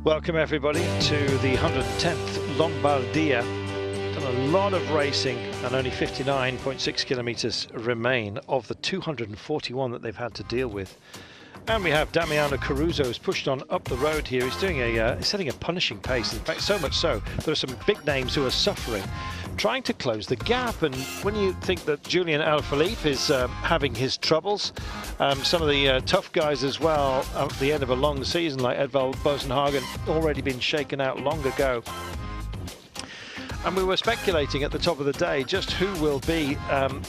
Welcome everybody to the 110th Lombardia. Done a lot of racing and only 59.6 kilometres remain of the 241 that they've had to deal with. And we have Damiano Caruso who's pushed on up the road here. He's doing he's setting a punishing pace. In fact, so much so there are some big names who are suffering, trying to close the gap. And when you think that Julian Alaphilippe is having his troubles, some of the tough guys as well at the end of a long season, like Edvald Bosenhagen, already been shaken out long ago. And we were speculating at the top of the day just who will be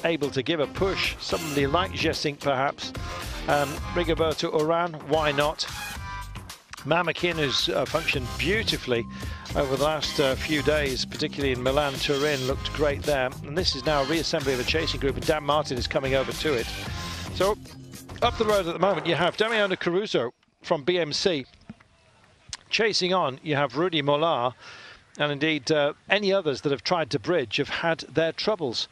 able to give a push. Somebody like Gesink perhaps. Rigoberto Uran, why not? Mamakin, who's functioned beautifully over the last few days, particularly in Milan, Turin, looked great there. And this is now a reassembly of a chasing group, and Dan Martin is coming over to it. So up the road at the moment, you have Damiano Caruso from BMC. Chasing on, you have Rudy Mollard. And indeed, any others that have tried to bridge have had their troubles.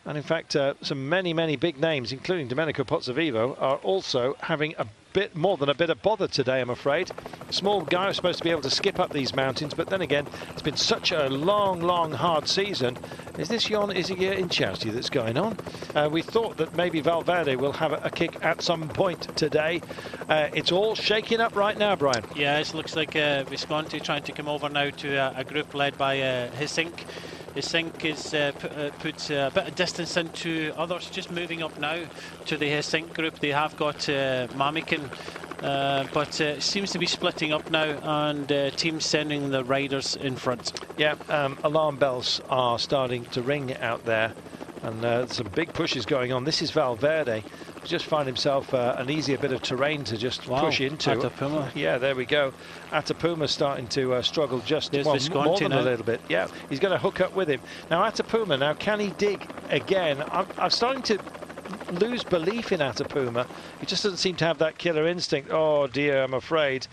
And in fact, many big names, including Domenico Pozzovivo, are also having a bit more than a bit of bother today, I'm afraid. Small guy who's supposed to be able to skip up these mountains, but then again, it's been such a long, hard season. Is this Jon Izagirre that's going on? We thought that maybe Valverde will have a kick at some point today. It's all shaking up right now, Brian. Yeah, it looks like Visconti trying to come over now to a group led by Gesink. Gesink is put a bit of distance into others, just moving up now to the Gesink group. They have got Mamikin, but it seems to be splitting up now, and teams sending the riders in front. Yeah, alarm bells are starting to ring out there, and some big pushes going on. This is Valverde. Just find himself an easier bit of terrain to just push into. Atapuma. Yeah, there we go. Atapuma starting to struggle just more than a little bit. Yeah, he's going to hook up with him. Now Atapuma, now can he dig again? I'm starting to lose belief in Atapuma. He just doesn't seem to have that killer instinct. Oh dear, I'm afraid.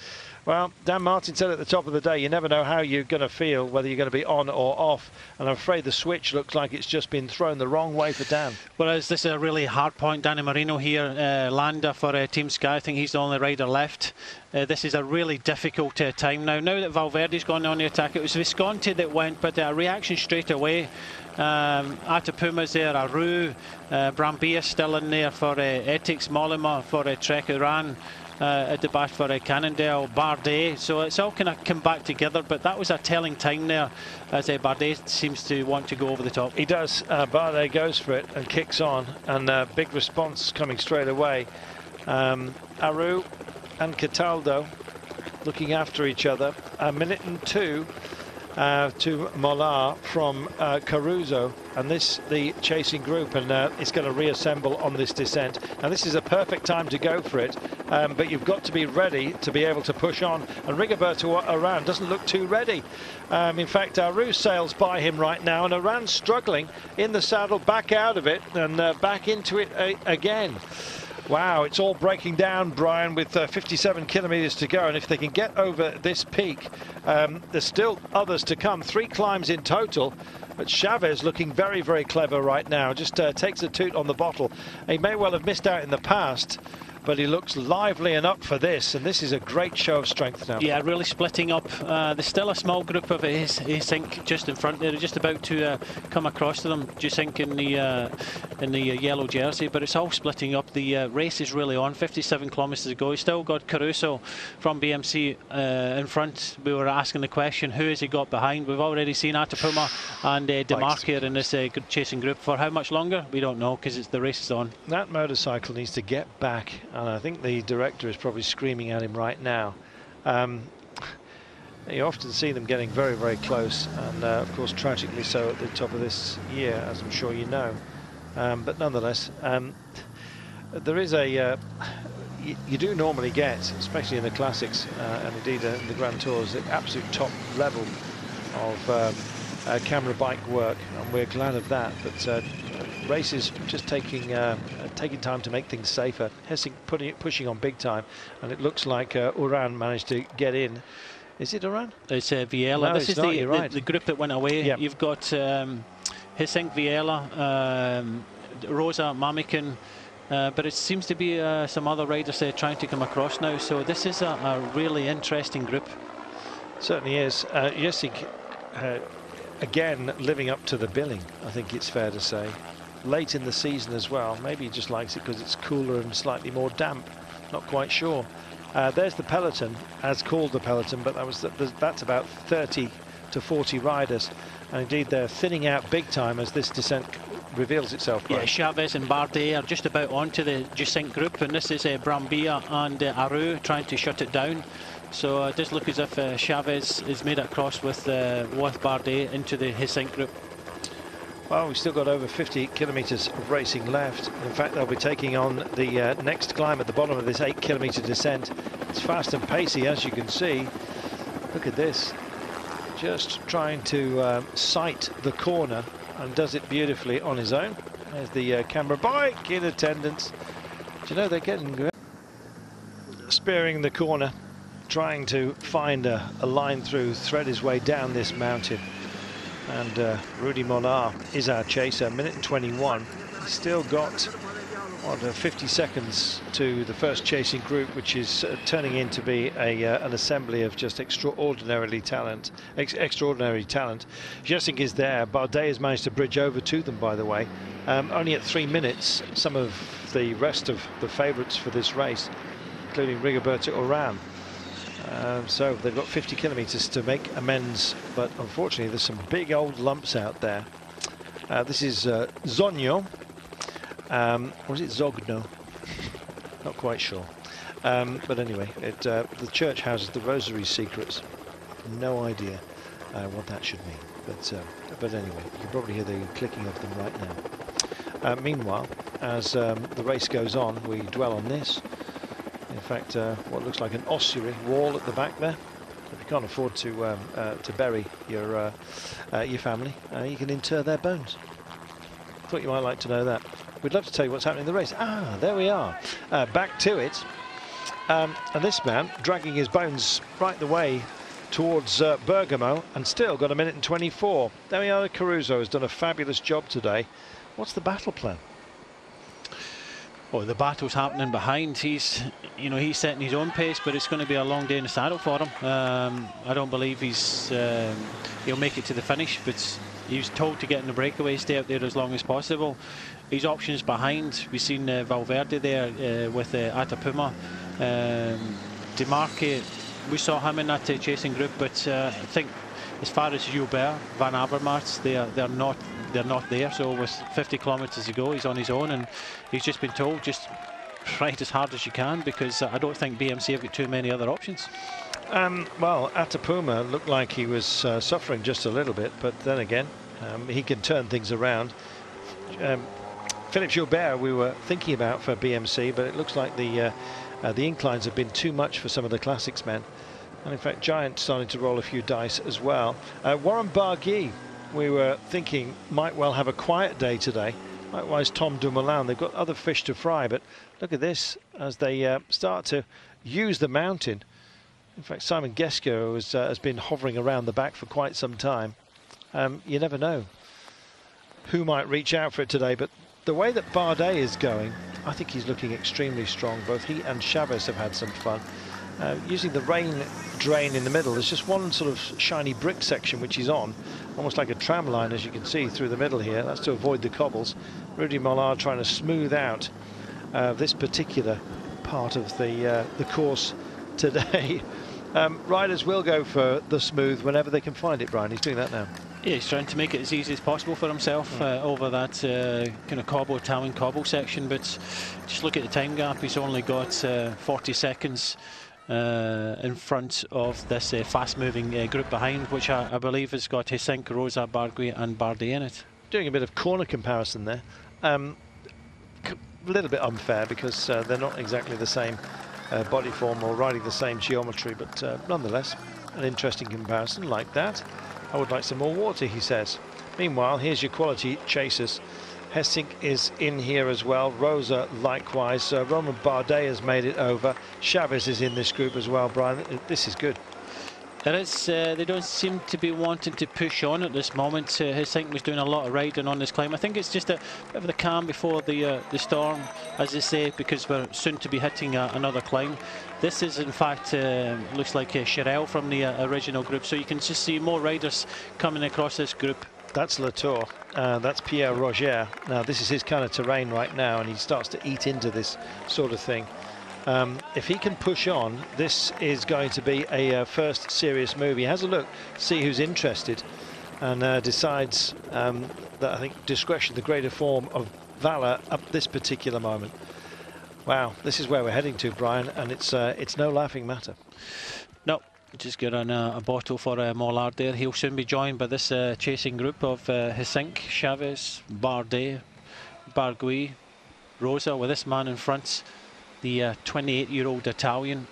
Well, Dan Martin said at the top of the day, you never know how you're going to feel, whether you're going to be on or off. And I'm afraid the switch looks like it's just been thrown the wrong way for Dan. Whereas this is a really hard point. Danny Marino here, Landa for Team Sky. I think he's the only rider left. This is a really difficult time now. Now that Valverde's gone on the attack, it was Visconti that went, but a reaction straight away. Atapuma's there, Aru, Brambilla still in there for Etix, Mollema for Trek Uran. At the back for Cannondale, Bardet. So it's all kind of come back together, but that was a telling time there as Bardet seems to want to go over the top. He does. Bardet goes for it and kicks on, and big response coming straight away. Aru and Cataldo looking after each other. A minute and two to Mollard from Caruso, and this the chasing group, and it's going to reassemble on this descent. Now this is a perfect time to go for it, but you've got to be ready to be able to push on, and Rigoberto Uran doesn't look too ready. In fact, Aru sails by him right now, and Uran's struggling in the saddle, back out of it and back into it again. Wow, it's all breaking down, Brian, with 57 kilometres to go. And if they can get over this peak, there's still others to come. 3 climbs in total. But Chaves looking very clever right now. Just takes a toot on the bottle. He may well have missed out in the past, but he looks lively and up for this, and this is a great show of strength now. Yeah, really splitting up. There's still a small group of Gesink just in front there. They're just about to come across to them. Gesink in the yellow jersey, but it's all splitting up. The race is really on. 57 kilometres to go. He's still got Caruso from BMC in front. We were asking the question, who has he got behind? We've already seen Atapuma and Demarque in this chasing group. For how much longer? We don't know, because the race is on. That motorcycle needs to get back. And I think the director is probably screaming at him right now. You often see them getting very close, and of course tragically so at the top of this year, as I'm sure you know. But nonetheless, there is a you do normally get, especially in the classics and indeed in the Grand Tours, the absolute top level of camera bike work, and we're glad of that. But races just taking time to make things safer. Hessing pushing on big time, and it looks like Uran managed to get in. Is it Uran? It's Villella. No, this is the group that went away. Yep. You've got Hessing, Villella, Rosa, Mamikin, but it seems to be some other riders trying to come across now. So this is a really interesting group. Certainly is. Jesik, again, living up to the billing, I think it's fair to say. Late in the season as well. Maybe he just likes it because it's cooler and slightly more damp. Not quite sure. There's the peloton, as called the peloton, but that's about 30 to 40 riders. And indeed, they're thinning out big time as this descent reveals itself. Yeah, Chaves and Bardet are just about onto the descent group, and this is Brambilla and Aru trying to shut it down. So it does look as if Chaves has made it across with Bardet into the descent group. Well, we've still got over 50 kilometres of racing left. In fact, they'll be taking on the next climb at the bottom of this 8-kilometre descent. It's fast and pacey, as you can see. Look at this. Just trying to sight the corner, and does it beautifully on his own. There's the camera bike in attendance. Do you know, they're getting good. Spearing the corner, trying to find a line through, thread his way down this mountain. And Rudy Mollard is our chaser, minute and 21. He's still got, what, 50 seconds to the first chasing group, which is turning into be an assembly of just extraordinary talent. Jesik is there. Bardet has managed to bridge over to them, by the way. Only at 3 minutes, some of the rest of the favourites for this race, including Rigoberto Uran. So they've got 50 kilometres to make amends, but unfortunately there's some big old lumps out there. This is Zogno, or is it Zogno? Not quite sure. But anyway, the church houses the Rosary Secrets. No idea what that should mean. But anyway, you can probably hear the clicking of them right now. Meanwhile, as the race goes on, we dwell on this. In fact, what looks like an ossuary wall at the back there. If you can't afford to bury your family, you can inter their bones. Thought you might like to know that. We'd love to tell you what's happening in the race. Ah, there we are. Back to it. And this man dragging his bones right the way towards Bergamo, and still got a minute and 24. There we are. Caruso has done a fabulous job today. What's the battle plan? Well, the battle's happening behind. He's setting his own pace, but it's going to be a long day in the saddle for him. I don't believe he'll make it to the finish, but he was told to get in the breakaway, stay out there as long as possible. His options behind, we've seen Valverde there with Atapuma. Demarque, we saw him in that chasing group, but I think as far as Gilbert, Van Avermaet, they're not there. So with 50 kilometres to go, he's on his own, and he's just been told just ride as hard as you can, because I don't think BMC have got too many other options. Well, Atapuma looked like he was suffering just a little bit, but then again, he can turn things around. Philippe Gilbert we were thinking about for BMC, but it looks like the inclines have been too much for some of the classics men. And in fact, Giant starting to roll a few dice as well. Warren Barguil, we were thinking, might well have a quiet day today. Likewise, Tom Dumoulin. They've got other fish to fry, but look at this as they start to use the mountain. In fact, Simon Gesco has been hovering around the back for quite some time. You never know who might reach out for it today, but the way that Bardet is going, I think he's looking extremely strong. Both he and Chaves have had some fun. Using the rain drain in the middle, there's just one sort of shiny brick section which he's on, almost like a tram line, as you can see through the middle here. That's to avoid the cobbles. Rudy Mollard trying to smooth out this particular part of the course today. Riders will go for the smooth whenever they can find it, Brian. He's doing that now. Yeah, he's trying to make it as easy as possible for himself over that kind of Italian cobble section, but just look at the time gap. He's only got 40 seconds in front of this fast-moving group behind, which I believe has got Jesik, Rosa, Barguil and Bardet in it. Doing a bit of corner comparison there. A little bit unfair because they're not exactly the same body form or riding the same geometry, but nonetheless, an interesting comparison like that. I would like some more water, he says. Meanwhile, here's your quality chasers. Jesik is in here as well. Rosa likewise. Romain Bardet has made it over. Chaves is in this group as well, Brian. This is good. There is, they don't seem to be wanting to push on at this moment. Hisenk was doing a lot of riding on this climb. I think it's just a bit of the calm before the storm, as they say, because we're soon to be hitting another climb. This is, in fact, looks like Cherel from the original group, so you can just see more riders coming across this group. That's Latour, that's Pierre Roger. Now, this is his kind of terrain right now, and he starts to eat into this sort of thing. If he can push on, this is going to be a first serious move. He has a look, see who's interested, and decides that I think discretion, the greater form of valour up this particular moment. Wow, this is where we're heading to, Brian, and it's no laughing matter. No, just got on a bottle for Mollard there. He'll soon be joined by this chasing group of Hisenk, Chaves, Bardet, Barguil, Rosa, with this man in front. The 28-year-old Italian,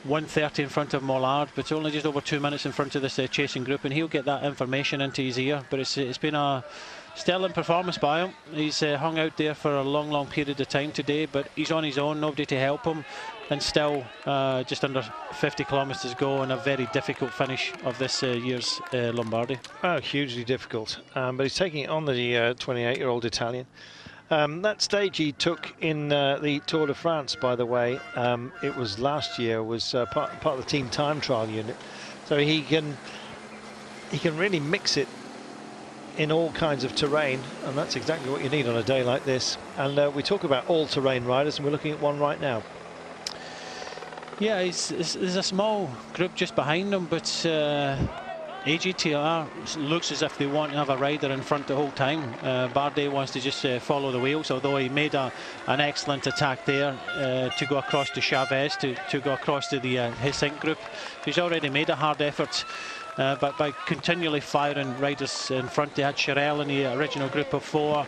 1:30 in front of Mollard, but only just over 2 minutes in front of this chasing group, and he'll get that information into his ear. But it's been a sterling performance by him. He's hung out there for a long period of time today, but he's on his own, nobody to help him, and still just under 50 kilometres to go, and a very difficult finish of this year's Lombardia. Oh, hugely difficult, but he's taking it on, the 28-year-old Italian. That stage he took in the Tour de France, by the way, it was last year, was part of the team time trial unit. So he can really mix it in all kinds of terrain, and that's exactly what you need on a day like this. And we talk about all-terrain riders, and we're looking at one right now. Yeah, there's a small group just behind him, but AG2R looks as if they want to have a rider in front the whole time. Bardet wants to just follow the wheels, although he made an excellent attack there to go across to Chaves, to go across to the Hisenk group. He's already made a hard effort, but by continually firing riders in front. They had Cherel in the original group of 4,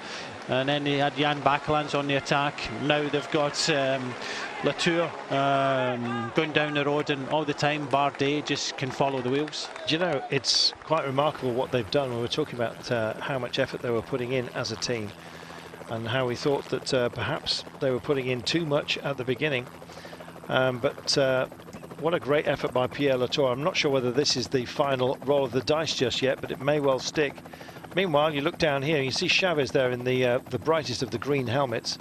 and then they had Jan Bakelans on the attack. Now they've got Latour going down the road, and all the time Bardet just can follow the wheels. Do you know, it's quite remarkable what they've done. We were talking about how much effort they were putting in as a team, and how we thought that perhaps they were putting in too much at the beginning. But what a great effort by Pierre Latour. I'm not sure whether this is the final roll of the dice just yet, but it may well stick. Meanwhile, you look down here, you see Chaves there in the brightest of the green helmets.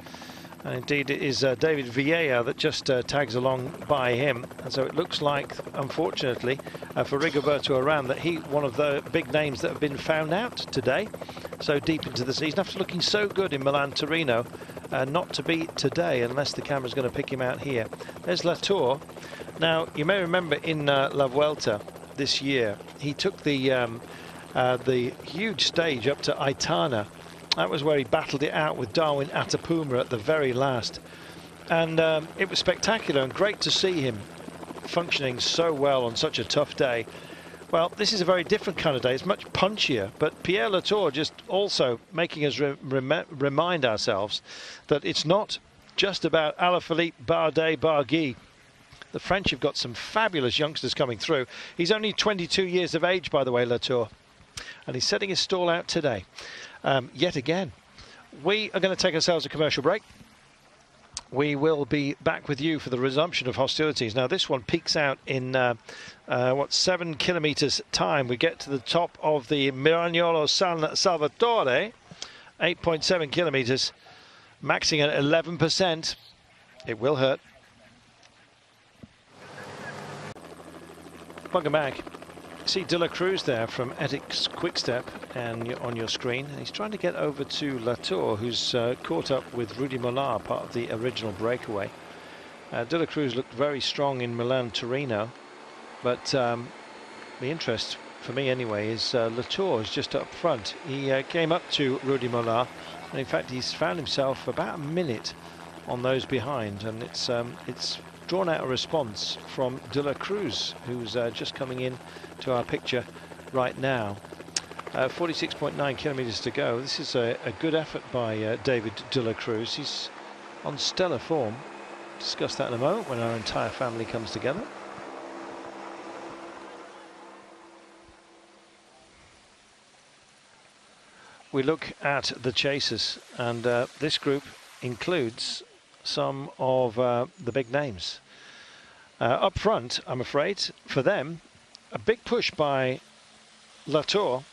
And indeed, it is David Villella that just tags along by him. And so it looks like, unfortunately, for Rigoberto Uran, that one of the big names that have been found out today, so deep into the season, after looking so good in Milan-Torino, not to be today, unless the camera's going to pick him out here. There's Latour. Now, you may remember in La Vuelta this year, he took the huge stage up to Astana. That was where he battled it out with Darwin Atapuma at the very last. And it was spectacular and great to see him functioning so well on such a tough day. Well, this is a very different kind of day. It's much punchier, but Pierre Latour just also making us remind ourselves that it's not just about Alaphilippe, Bardet, Barguil. The French have got some fabulous youngsters coming through. He's only 22 years of age, by the way, Latour. And he's setting his stall out today. Yet again, we are going to take ourselves a commercial break. We will be back with you for the resumption of hostilities. Now, this one peaks out in, 7 kilometres time. We get to the top of the Miragnolo San Salvatore, 8.7 kilometres, maxing at 11%. It will hurt. Welcome back. See De La Cruz there from Ethics Quickstep and on your screen. And he's trying to get over to Latour, who's caught up with Rudy Mollard, part of the original breakaway. De La Cruz looked very strong in Milan-Torino, but the interest, for me anyway, is Latour is just up front. He came up to Rudy Mollard, and in fact he's found himself about a minute on those behind, and it's drawn out a response from De La Cruz, who's just coming in to our picture right now. 46.9 kilometres to go. This is a good effort by David De La Cruz. He's on stellar form. Discuss that in a moment when our entire family comes together. We look at the chasers, and this group includes some of the big names. Up front, I'm afraid, for them, a big push by Latour.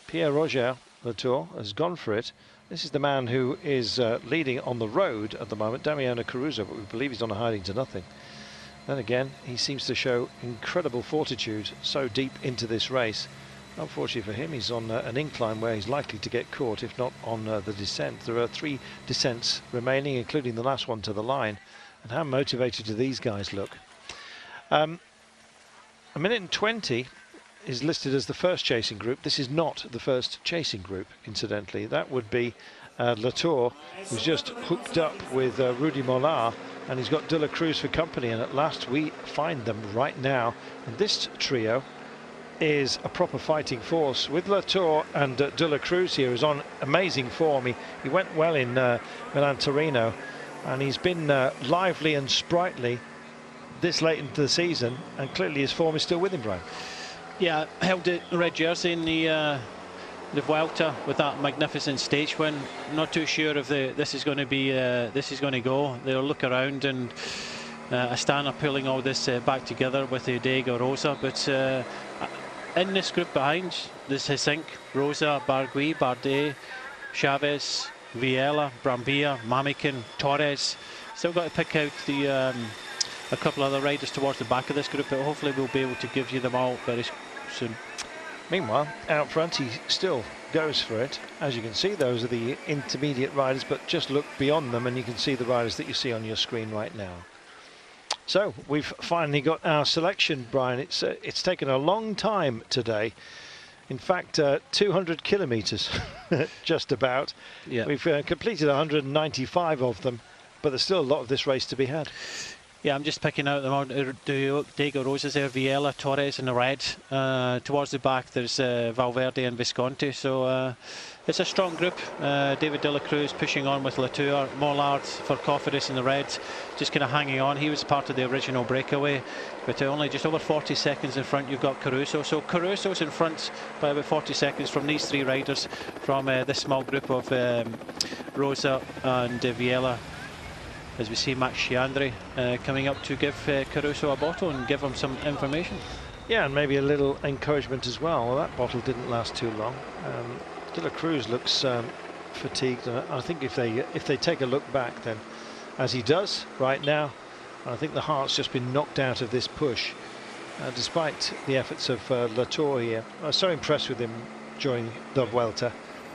Pierre-Roger Latour has gone for it. This is the man who is leading on the road at the moment, Damiano Caruso, but we believe he's on a hiding to nothing. Then again, he seems to show incredible fortitude so deep into this race. Unfortunately for him, he's on an incline where he's likely to get caught, if not on the descent. There are 3 descents remaining, including the last one to the line. And how motivated do these guys look? 1 minute and 20 is listed as the first chasing group. This is not the first chasing group, incidentally. That would be Latour, who's just hooked up with Rudy Mollard, and he's got De La Cruz for company, and at last we find them right now. And this trio is a proper fighting force, with Latour and De La Cruz here, who's on amazing form. He went well in Milan-Torino, and he's been lively and sprightly this late into the season, and clearly his form is still with him, Brian. Yeah, held the red jersey in the Vuelta with that magnificent stage win. Not too sure if this is going to go. They'll look around, and Astana pulling all this back together with Diego Rosa. But in this group behind, there's Hissink, Rosa, Bardet, Chaves, Villella, Brambilla, Mamikin, Torres. Still got to pick out a couple other riders towards the back of this group, but hopefully we'll be able to give you them all very soon. Meanwhile, out front, he still goes for it. As you can see, those are the intermediate riders, but just look beyond them and you can see the riders that you see on your screen right now. So we've finally got our selection, Brian. It's taken a long time today. In fact, 200 kilometres, just about. Yeah. We've completed 195 of them, but there's still a lot of this race to be had. Yeah, I'm just picking out the Diego Rosa's there, Villella, Torres in the red. Towards the back there's Valverde and Visconti. So it's a strong group. David De La Cruz pushing on with Latour, Mollard for Cofidis in the red, just kind of hanging on. He was part of the original breakaway, but only just over 40 seconds in front you've got Caruso. So Caruso's in front by about 40 seconds from these 3 riders from this small group of Rosa and Villella. As we see Max Chiandri coming up to give Caruso a bottle and give him some information. Yeah, and maybe a little encouragement as well. Well, that bottle didn't last too long. De La Cruz looks fatigued. I think if they take a look back, then, as he does right now, I think the heart's just been knocked out of this push, despite the efforts of Latour here. I was so impressed with him during the Vuelta.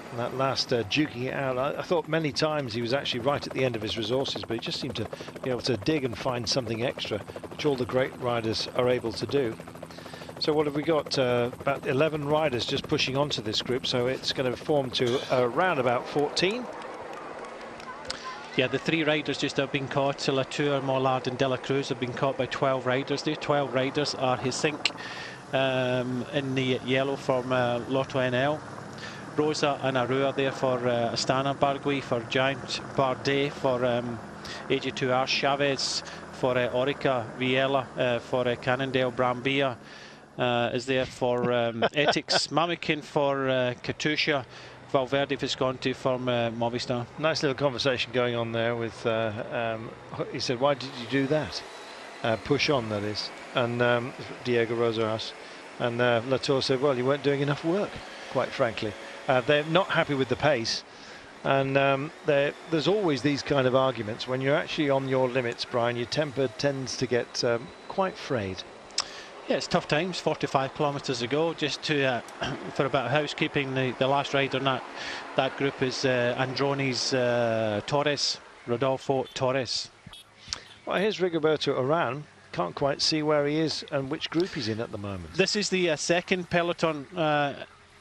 And that last duking it out, I thought many times he was actually right at the end of his resources, but he just seemed to be able to dig and find something extra, which all the great riders are able to do. So what have we got? About 11 riders just pushing onto this group, so it's going to form to around about 14. Yeah, the 3 riders just have been caught. Latour, Mollard and De La Cruz have been caught by 12 riders. The 12 riders are Hissink in the yellow from Lotto NL. Rosa and Arua there for Astana, Bargui for Giant, Bardet for AG2R, Chaves for Orica, Villella for Cannondale, Brambilla is there for Ethics, Mamikin for Katusha, Valverde Visconti from Movistar. Nice little conversation going on there with, he said, why did you do that? Push on, that is. And Diego Rosa asked. And Latour said, well, you weren't doing enough work, quite frankly. They're not happy with the pace, and there's always these kind of arguments. When you're actually on your limits, Brian, your temper tends to get quite frayed. Yeah, it's tough times. 45 kilometres to go. Just to for a bit of housekeeping, the last rider in that group is Androni's Torres, Rodolfo Torres. Well, here's Rigoberto Uran. Can't quite see where he is and which group he's in at the moment. This is the second peloton.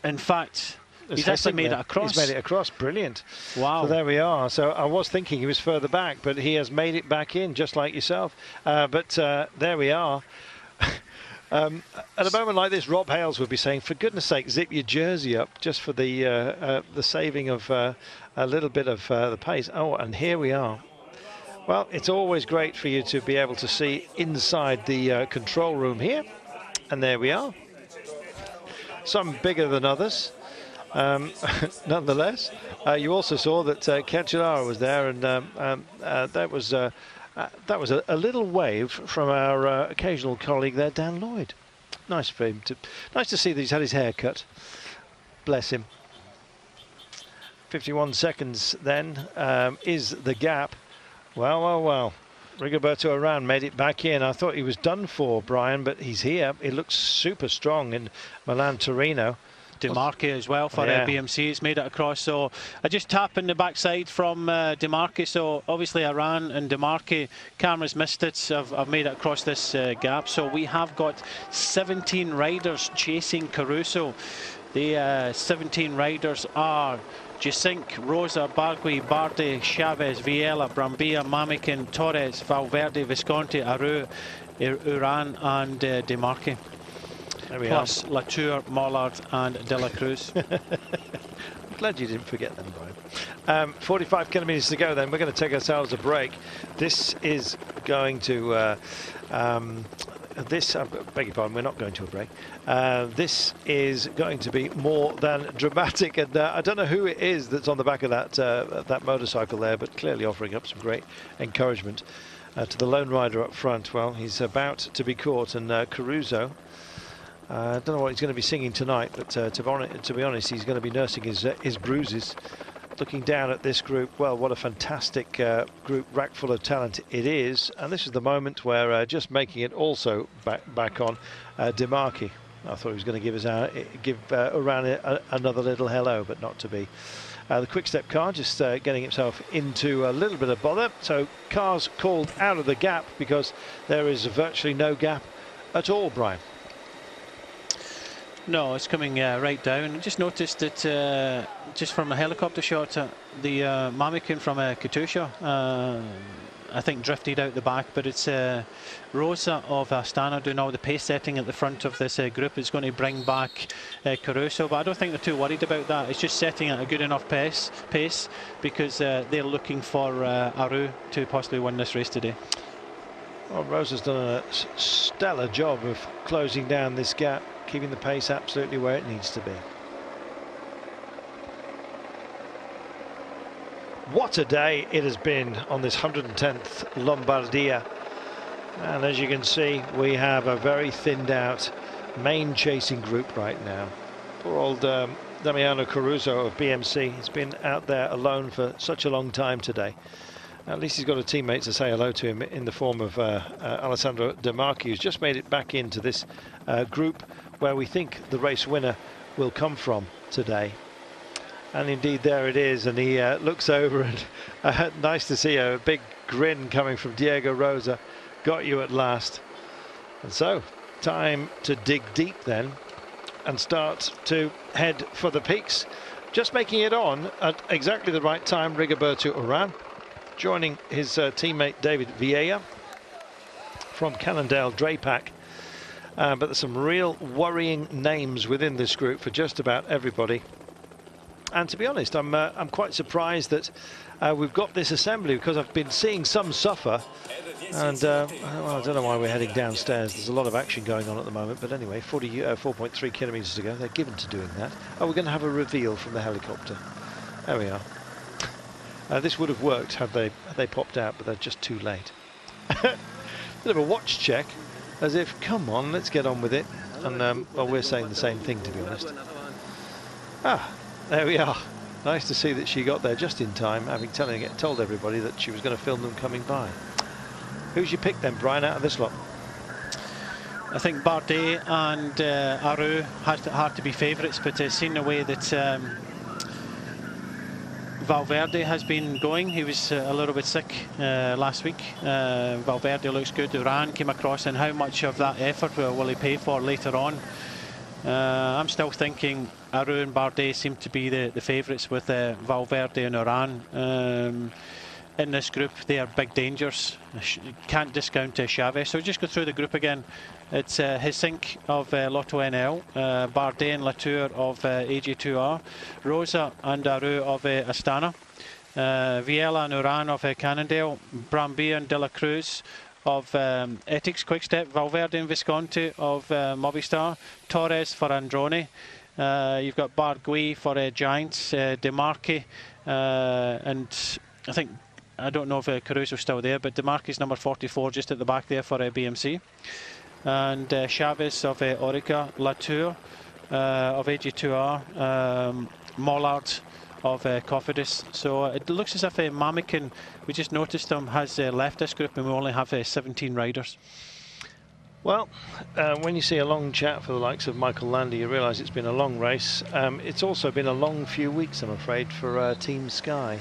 In fact, he's actually made it across. He's made it across. Brilliant. Wow. So there we are. So I was thinking he was further back, but he has made it back in, just like yourself. But there we are. At a moment like this, Rob Hales would be saying, for goodness sake, zip your jersey up just for the saving of a little bit of the pace. Oh, and here we are. Well, it's always great for you to be able to see inside the control room here. And there we are. Some bigger than others. Nonetheless, you also saw that Cancellara was there, and that was That was a little wave from our occasional colleague there, Dan Lloyd. Nice for him nice to see that he's had his hair cut. Bless him. 51 seconds then is the gap. Well. Rigoberto Uran made it back in. I thought he was done for, Brian, but he's here. He looks super strong in Milan-Torino. Demarque as well for BMC. He's made it across. So I just tap in the backside from Demarque. So obviously Uran and Demarque, cameras missed it. I've made it across this gap. So we have got 17 riders chasing Caruso. The 17 riders are Jacinque, Rosa, Barguil, Bardet, Chaves, Villella, Brambilla, Mamikin, Torres, Valverde, Visconti, Aru, Uran and Demarque. Plus Latour, Mollard and De La Cruz. I'm glad you didn't forget them, Brian. 45 kilometres to go then. We're going to take ourselves a break. This is going to... I beg your pardon, we're not going to a break. This is going to be more than dramatic, and I don't know who it is that's on the back of that motorcycle there, but clearly offering up some great encouragement to the lone rider up front. Well, he's about to be caught, and Caruso, I don't know what he's going to be singing tonight, but to be honest, he's going to be nursing his bruises. Looking down at this group, well, what a fantastic group, rack full of talent it is. And this is the moment where just making it also back on Demarque. I thought he was going to give Uran another little hello, but not to be. The quick step car just getting himself into a little bit of bother. So cars called out of the gap because there is virtually no gap at all, Brian. No, it's coming right down. I just noticed that just from a helicopter shot, the Mamikin from Katusha, I think drifted out the back, but it's Rosa of Astana doing all the pace setting at the front of this group. It's going to bring back Caruso, but I don't think they're too worried about that. It's just setting at a good enough pace because they're looking for Aru to possibly win this race today. Well, Rosa's done a stellar job of closing down this gap, keeping the pace absolutely where it needs to be. What a day it has been on this 110th Lombardia. And as you can see, we have a very thinned out main chasing group right now. Poor old Damiano Caruso of BMC. He's been out there alone for such a long time today. At least he's got a teammate to say hello to him in the form of Alessandro Demarque, who's just made it back into this group where we think the race winner will come from today. And indeed there it is, and he looks over and nice to see a big grin coming from Diego Rosa. Got you at last. And so time to dig deep then and start to head for the peaks. Just making it on at exactly the right time, Rigoberto Uran, joining his teammate David Villella from Cannondale-Drapac. But there's some real worrying names within this group for just about everybody. And to be honest, I'm quite surprised that we've got this assembly, because I've been seeing some suffer. And well, I don't know why we're heading downstairs. There's a lot of action going on at the moment. But anyway, 4.3 kilometres to go. They're given to doing that. Oh, we're going to have a reveal from the helicopter. There we are. This would have worked had they popped out, but they're just too late. Bit of a watch check, as if, come on, let's get on with it. And well, we're saying the same thing, to be honest. Ah, there we are. Nice to see that she got there just in time, having told everybody that she was going to film them coming by. Who's your pick then, Brian, out of this lot? I think Bardet and Aru hard to be favourites, but seeing the way that Valverde has been going, he was a little bit sick last week. Valverde looks good. Uran came across, and how much of that effort will he pay for later on? I'm still thinking Aru and Bardet seem to be the favourites, with Valverde and Uran. In this group, they are big dangers. Can't discount Chaves. So just go through the group again. It's Jacinque of Lotto NL, Bardet and Latour of AG2R, Rosa and Aru of Astana, Villella and Uran of Cannondale, Brambilla and De La Cruz of Ethics Quickstep, Valverde and Visconti of Movistar, Torres for Androni. You've got Barguil for Giants, Demarque, and I think I don't know if Caruso's still there, but Demarque's number 44 just at the back there for BMC. And Chaves of Orica, Latour of AG2R, Mollard of Cofidis. So it looks as if Mamican, we just noticed him, has left this group, and we only have 17 riders. Well, when you see a long chat for the likes of Michael Landa, you realise it's been a long race. It's also been a long few weeks, I'm afraid, for Team Sky.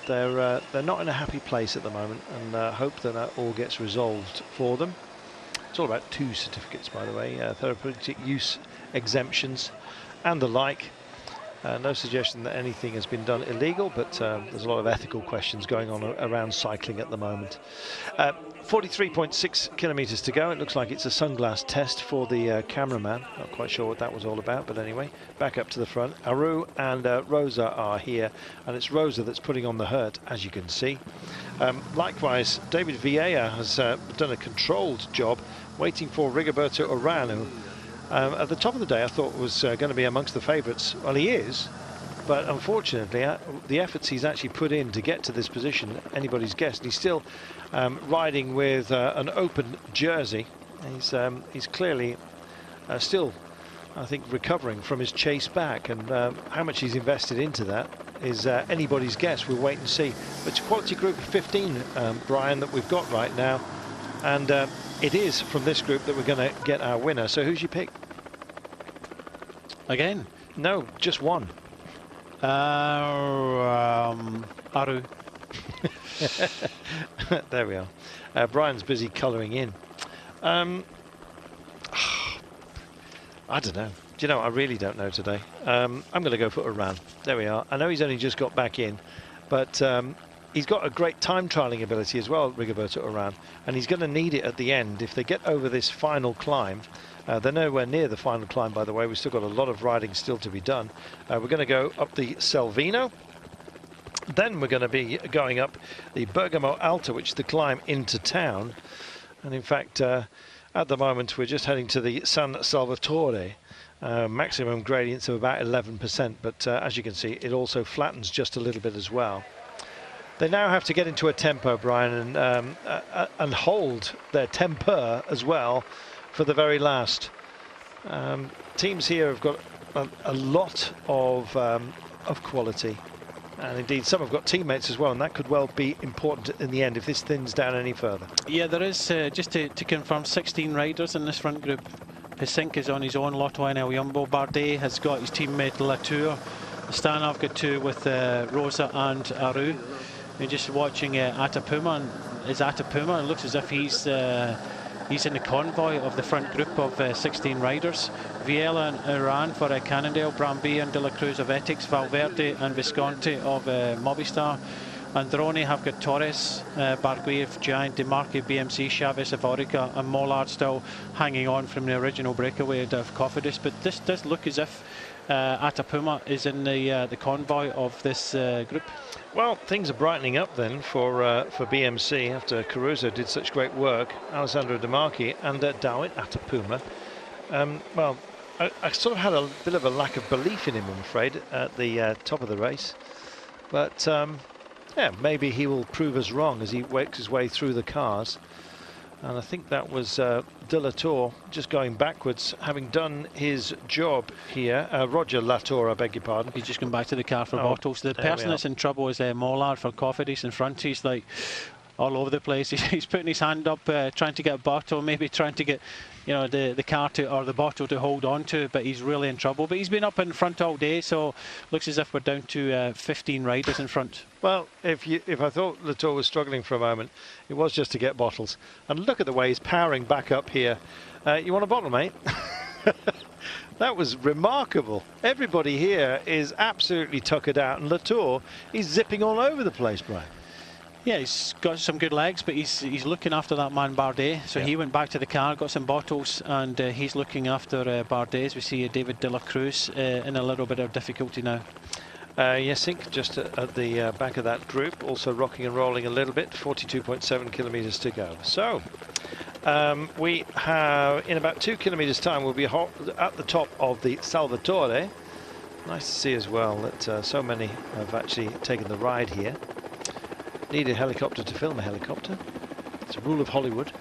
They're not in a happy place at the moment, and hope that all gets resolved for them. It's all about 2 certificates, by the way, therapeutic use exemptions and the like. No suggestion that anything has been done illegal, but there's a lot of ethical questions going on around cycling at the moment. 43.6 kilometres to go. It looks like it's a sunglass test for the cameraman. Not quite sure what that was all about, but anyway, back up to the front. Aru and Rosa are here, and it's Rosa that's putting on the hurt, as you can see. Likewise, David Villella has done a controlled job, waiting for Rigoberto Uran, who at the top of the day I thought was going to be amongst the favourites. Well, he is, but unfortunately the efforts he's actually put in to get to this position, anybody's guess. And he's still riding with an open jersey. He's clearly still, I think, recovering from his chase back, and how much he's invested into that is anybody's guess. We'll wait and see. But it's a quality group of 15, Brian, that we've got right now, and it is from this group that we're going to get our winner. So who's your pick? Again? No, just one. Aru. There we are. Brian's busy colouring in. I don't know. Do you know, I really don't know today. I'm going to go for Uran. There we are. I know he's only just got back in, but he's got a great time trialling ability as well, Rigoberto Uran, and he's going to need it at the end. If they get over this final climb, they're nowhere near the final climb, by the way. We've still got a lot of riding still to be done. We're going to go up the Selvino. Then we're going to be going up the Bergamo Alta, which is the climb into town. And in fact, at the moment, we're just heading to the San Salvatore. Maximum gradients of about 11%, but as you can see, it also flattens just a little bit as well. They now have to get into a tempo, Brian, and hold their temper as well for the very last. Teams here have got a lot of quality, and indeed some have got teammates as well, and that could well be important in the end if this thins down any further. Yeah, there is, just to confirm, 16 riders in this front group. Pisink is on his own, Lotto NL Jumbo. Bardet has got his teammate Latour. Astana have got 2 with Rosa and Aru. You're just watching Atapuma, and is Atapuma, it looks as if he's in the convoy of the front group of 16 riders. Villella and Uran for Cannondale, Brambilla and De La Cruz of Ethics, Valverde and Visconti of Movistar. Androni have got Torres, Barguil of Giant, Demarque, BMC, Chaves of Orica, and Mollard still hanging on from the original breakaway of Cofidis. But this does look as if Atapuma is in the convoy of this group. Well, things are brightening up then for BMC after Caruso did such great work. Alessandro Demarque and Dawit Atapuma. Well, I sort of had a bit of a lack of belief in him, I'm afraid, at the top of the race. But yeah, maybe he will prove us wrong as he works his way through the cars. And I think that was De La Tour just going backwards, having done his job here. Roger Latour, I beg your pardon. He's just gone back to the car for bottles. The person that's in trouble is Mollard for Cofidis in front. He's like all over the place. He's putting his hand up, trying to get a bottle, maybe trying to get, you know, the car to, or the bottle to hold on to, but he's really in trouble. But he's been up in front all day, so looks as if we're down to 15 riders in front. Well, if I thought Latour was struggling for a moment, it was just to get bottles. And look at the way he's powering back up here. You want a bottle, mate? That was remarkable. Everybody here is absolutely tuckered out, and Latour, he's zipping all over the place, Brian. Yeah, he's got some good legs, but he's looking after that man Bardet. So he went back to the car, got some bottles, and he's looking after Bardet. As we see David De La Cruz in a little bit of difficulty now. Yesink just at the back of that group, also rocking and rolling a little bit. 42.7 kilometres to go. So we have, in about 2 kilometres time, we'll be at the top of the Salvatore. Nice to see as well that so many have actually taken the ride here. need a helicopter to film a helicopter. It's a rule of Hollywood.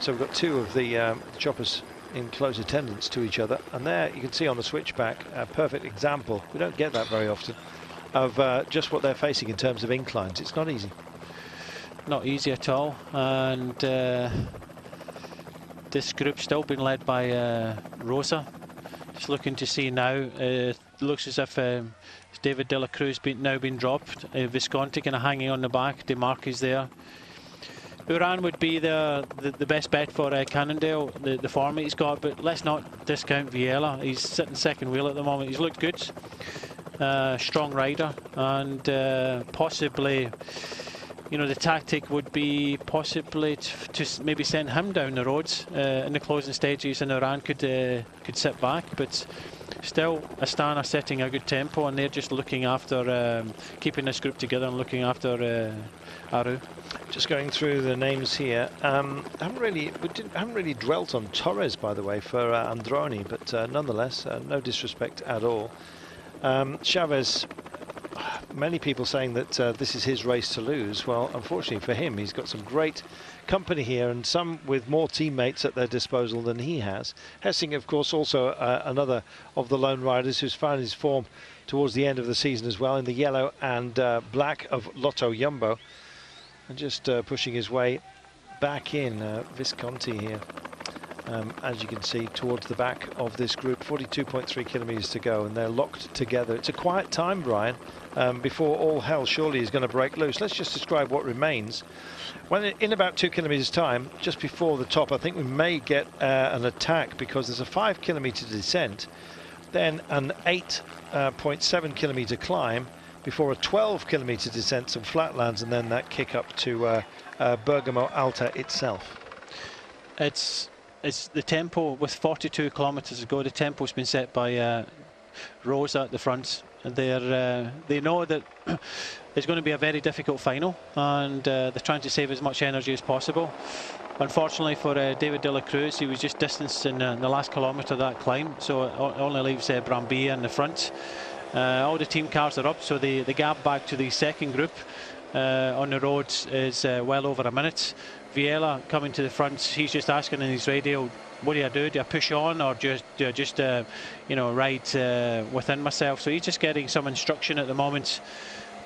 So we've got two of the choppers in close attendance to each other, and there you can see on the switchback a perfect example, we don't get that very often, of just what they're facing in terms of inclines. It's not easy. Not easy at all, and this group's still been led by Rosa. Just looking to see now, looks as if David de la Cruz now been dropped. Visconti kind of hanging on the back, Demarquis there. Uran would be the best bet for Cannondale, the form he's got, but let's not discount Villella. He's sitting second wheel at the moment. He's looked good, strong rider, and possibly, you know, the tactic would be possibly to maybe send him down the roads in the closing stages, and Uran could sit back. But still, Astana setting a good tempo, and they're just looking after keeping this group together and looking after Aru. Just going through the names here. Haven't really dwelt on Torres, by the way, for Androni, but nonetheless, no disrespect at all. Chaves, many people saying that this is his race to lose. Well, unfortunately for him, he's got some great company here, and some with more teammates at their disposal than he has. Hessing, of course, also another of the lone riders who's found his form towards the end of the season as well, in the yellow and black of Lotto Jumbo. And just pushing his way back in, Visconti here, as you can see, towards the back of this group. 42.3 kilometres to go, and they're locked together. It's a quiet time, Brian, before all hell surely is going to break loose. Let's just describe what remains. When in about 2 kilometres time, just before the top, I think we may get an attack, because there's a 5 kilometre descent, then an 8.7 kilometre climb, before a 12 kilometre descent, some flatlands, and then that kick up to Bergamo Alta itself. It's the tempo with 42 kilometres to go. The tempo's been set by Rosa at the front. They know that it's going to be a very difficult final, and they're trying to save as much energy as possible. Unfortunately for David de la Cruz, he was just distanced in the last kilometre of that climb, so it only leaves Brambilla in the front. All the team cars are up, so the gap back to the second group on the roads is well over a minute. Villella coming to the front, he's just asking in his radio, what do I do? Do I push on, or do I just you know, ride within myself? So he's just getting some instruction at the moment.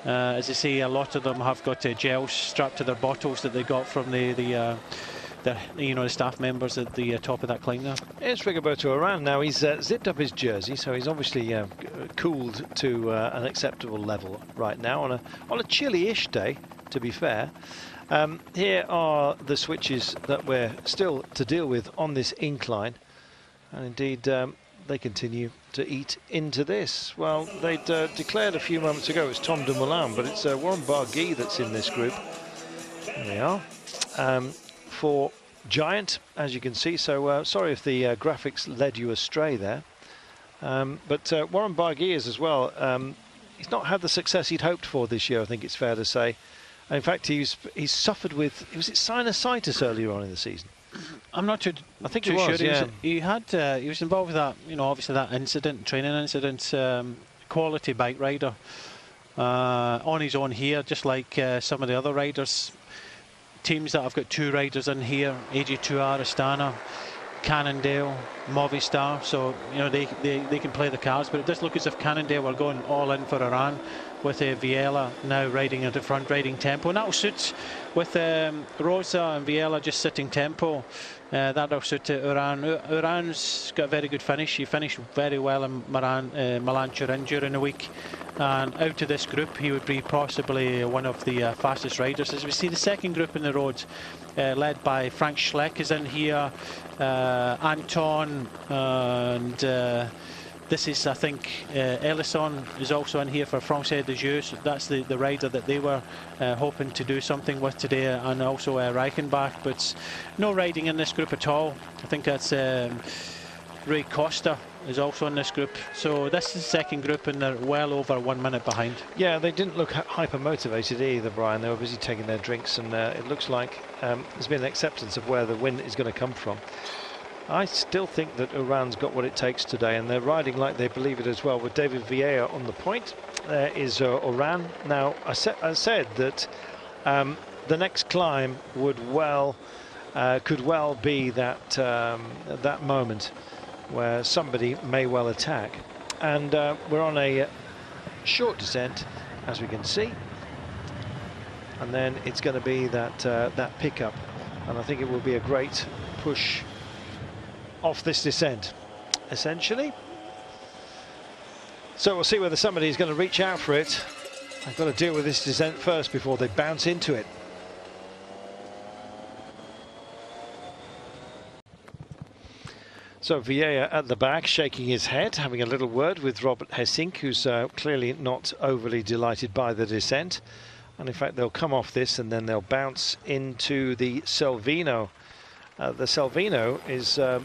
As I say, a lot of them have got gels strapped to their bottles that they got from the staff members at the top of that climb there. It's Rigoberto Uran now. He's zipped up his jersey, so he's obviously cooled to an acceptable level right now on a chilly-ish day, to be fair. Here are the switches that we're still to deal with on this incline, and indeed they continue to eat into this. Well, they'd declared a few moments ago it's Tom Dumoulin, but it's Warren Barguil that's in this group. There they are. For Giant, as you can see, so sorry if the graphics led you astray there, but Warren Barguil is as well. He's not had the success he'd hoped for this year, I think it's fair to say. In fact, he's suffered with, was it sinusitis earlier on in the season? I'm not too, I think too it was, sure. yeah. He was involved with that, you know, obviously that incident, training incident. Quality bike rider on his own here, just like some of the other riders. Teams that have got 2 riders in here, AG2R, Astana, Cannondale, Movistar, so you know they can play the cards, but it does look as if Cannondale were going all in for Uran, with Villella now riding at the front, riding tempo, and that'll suit with Rosa and Villella just sitting tempo. That'll suit Uran. Uran's got a very good finish. He finished very well in Milan-Turin during the week, and out of this group he would be possibly one of the fastest riders. As we see the second group in the roads, led by Frank Schleck is in here, Anton, and this is, I think, Ellison is also in here for Français de Jeux. So that's the rider that they were hoping to do something with today, and also Reichenbach, but no riding in this group at all. I think that's Rui Costa is also in this group. So this is the second group, and they're well over 1 minute behind. Yeah, they didn't look hyper motivated either, Brian. They were busy taking their drinks, and it looks like there's been an acceptance of where the win is going to come from. I still think that Uran's got what it takes today, and they're riding like they believe it as well, with David Villella on the point. there is Uran. Now, I said that the next climb could well be that that moment where somebody may well attack. And we're on a short descent, as we can see. And then it's going to be that pickup. And I think it will be a great push off this descent, essentially. So we'll see whether somebody is going to reach out for it. I've got to deal with this descent first before they bounce into it. So Villella at the back, shaking his head, having a little word with Robert Hessink, who's clearly not overly delighted by the descent. And in fact, they'll come off this and then they'll bounce into the Selvino. The Selvino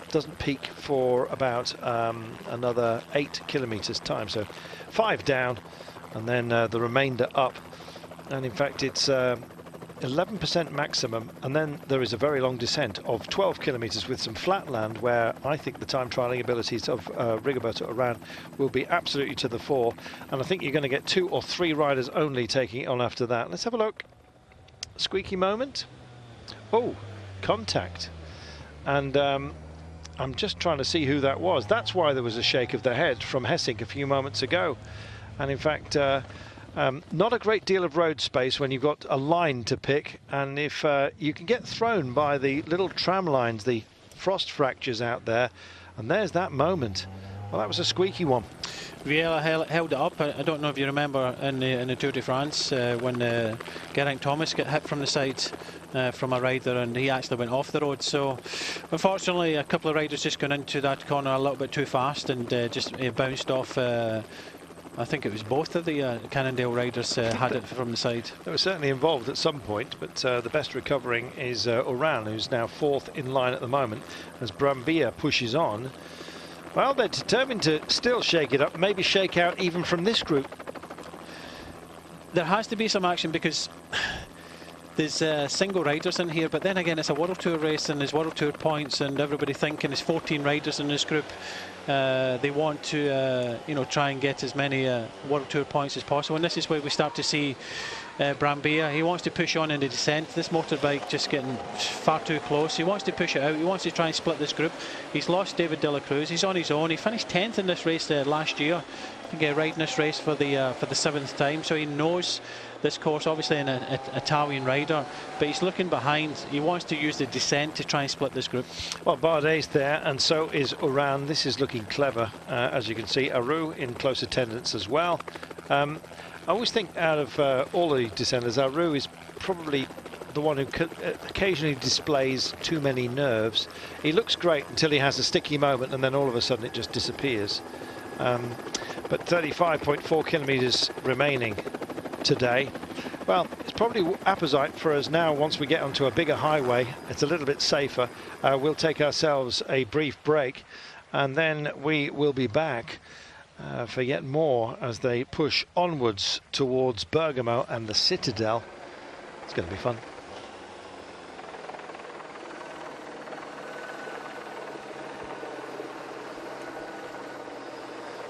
doesn't peak for about another 8 kilometres time, so 5 down and then the remainder up. And in fact, it's 11% maximum, and then there is a very long descent of 12 kilometres with some flat land where I think the time trialling abilities of Rigoberto Uran will be absolutely to the fore, and I think you're going to get 2 or 3 riders only taking it on after that. Let's have a look. Squeaky moment. Oh, contact. And I'm just trying to see who that was. That's why there was a shake of the head from Hessink a few moments ago. And in fact, not a great deal of road space when you've got a line to pick. And if you can get thrown by the little tram lines, the frost fractures out there, and there's that moment. Well, that was a squeaky one. Villella held it up. I don't know if you remember in the Tour de France when Geraint Thomas got hit from the side from a rider, and he actually went off the road. So unfortunately, a couple of riders just gone into that corner a little bit too fast and just bounced off. I think it was both of the Cannondale riders had it from the side. They were certainly involved at some point, but the best recovering is Uran, who's now 4th in line at the moment as Brambilla pushes on. Well, they're determined to still shake it up, maybe shake out even from this group. There has to be some action because there's single riders in here, but then again it's a World Tour race and there's World Tour points, and everybody thinking there's 14 riders in this group. They want to try and get as many World Tour points as possible, and this is where we start to see Brambilla. He wants to push on in the descent. This motorbike just getting far too close. He wants to push it out. He wants to try and split this group. He's lost David De La Cruz. He's on his own. He finished 10th in this race last year. I think riding this race for the 7th time, so he knows this course, obviously an Italian rider, but he's looking behind. He wants to use the descent to try and split this group. Well, Bardet's there, and so is Uran. This is looking clever, as you can see. Aru in close attendance as well. I always think out of all the descenders, Aru is probably the one who occasionally displays too many nerves. He looks great until he has a sticky moment, and then all of a sudden it just disappears. But 35.4 kilometres remaining today. Well, it's probably apposite for us now. Once we get onto a bigger highway, it's a little bit safer. We'll take ourselves a brief break, and then we will be back for yet more as they push onwards towards Bergamo and the Citadel. It's going to be fun.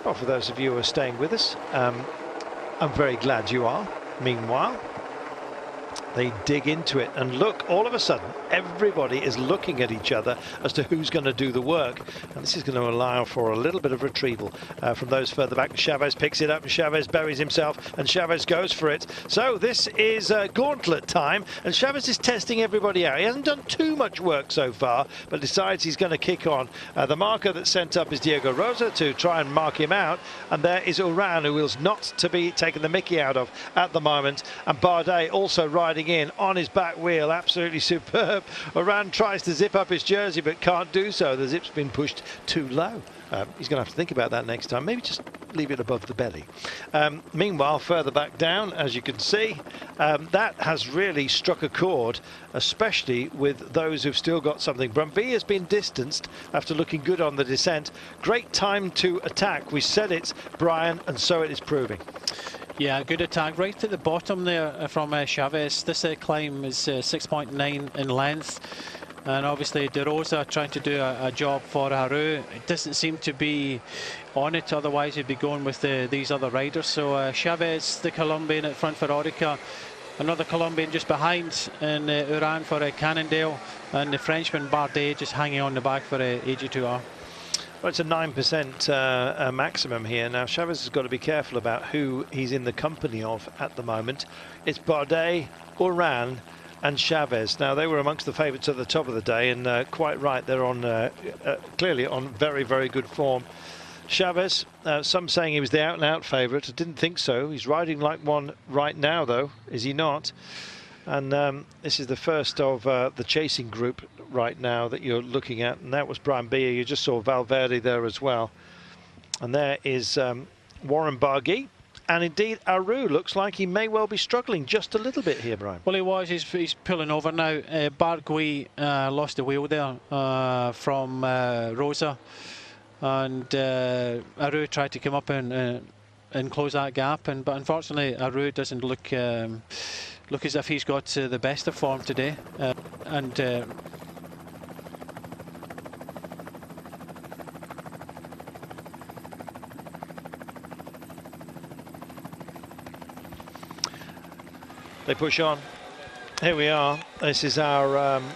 Well, for those of you who are staying with us, I'm very glad you are. Meanwhile, they dig into it, and look, all of a sudden everybody is looking at each other as to who's going to do the work, and this is going to allow for a little bit of retrieval from those further back. Chaves picks it up and Chaves buries himself, and Chaves goes for it. So this is gauntlet time, and Chaves is testing everybody out. He hasn't done too much work so far, but decides he's going to kick on. The marker that's sent up is Diego Rosa to try and mark him out, and there is Uran, who is not to be taken the mickey out of at the moment, and Bardet also riding in on his back wheel. Absolutely superb. Uran tries to zip up his jersey but can't do so. The zip's been pushed too low. He's going to have to think about that next time. Maybe just leave it above the belly. Meanwhile, further back down, as you can see, that has really struck a chord, especially with those who've still got something. Brambilla has been distanced after looking good on the descent. Great time to attack. We said it, Brian, and so it is proving. Yeah, good attack right at the bottom there from Chaves. This climb is 6.9 in length. and obviously De Rosa trying to do a job for Aru. It doesn't seem to be on it, otherwise he'd be going with these other riders. So Chaves, the Colombian, at front for Orica. Another Colombian just behind in Uran for Cannondale, and the Frenchman Bardet just hanging on the back for AG2R. Well, it's a 9% maximum here. Now, Chaves has got to be careful about who he's in the company of at the moment. It's Bardet, Uran and Chaves. Now, they were amongst the favourites at the top of the day, and quite right, they're on clearly on very, very good form. Chaves, some saying he was the out-and-out favourite. I didn't think so. He's riding like one right now, though, is he not? And this is the first of the chasing group right now that you're looking at, and that was Brian Beer. You just saw Valverde there as well. And there is Romain Bardet. And indeed, Aru looks like he may well be struggling just a little bit here, Brian. Well, he was. He's pulling over now. Bardet lost the wheel there from Rosa. And Aru tried to come up and close that gap, but unfortunately Aru doesn't look as if he's got the best of form today. They push on. Here we are. This is our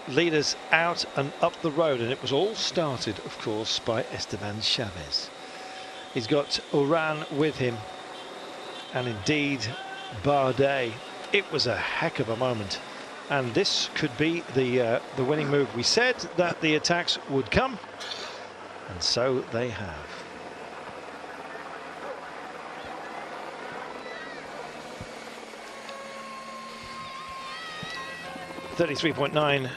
leaders out and up the road, and it was all started, of course, by Esteban Chaves. He's got Uran with him, and indeed Bardet. It was a heck of a moment, and this could be the winning move. We said that the attacks would come, and so they have. 33.9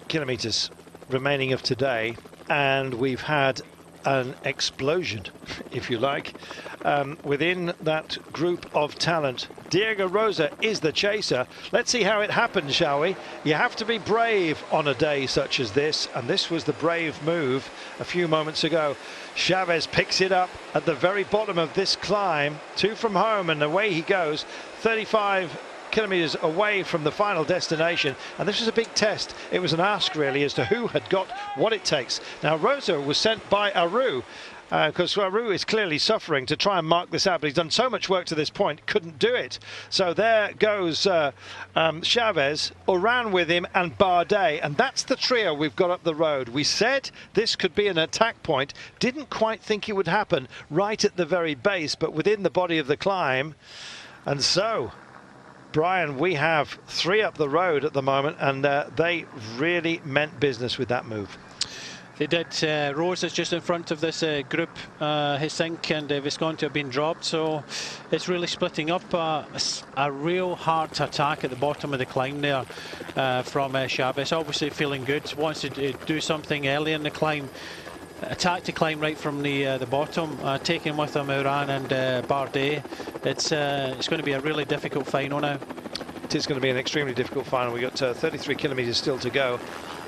kilometres remaining of today, and we've had an explosion, if you like, within that group of talent. Diego Rosa is the chaser. Let's see how it happens, shall we? You have to be brave on a day such as this, and this was the brave move a few moments ago. Chaves picks it up at the very bottom of this climb, 2 from home, and away he goes, 35 kilometres away from the final destination, and this was a big test. It was an ask really as to who had got what it takes. Now Rosa was sent by Aru, because Aru is clearly suffering, to try and mark this out, but he's done so much work to this point, couldn't do it. So there goes Chaves, Uran with him, and Bardet, and that's the trio we've got up the road. We said this could be an attack point, didn't quite think it would happen right at the very base, but within the body of the climb. And so Brian, we have 3 up the road at the moment, and they really meant business with that move. They did. Rosa's just in front of this group, Hissink and Visconti have been dropped, so it's really splitting up. A real hard attack at the bottom of the climb there from Chaves. Obviously feeling good, wants to do something early in the climb. Attack to climb right from the bottom, taking with them Uran and Bardet. It's going to be a really difficult final now. It is going to be an extremely difficult final. We've got 33 kilometres still to go,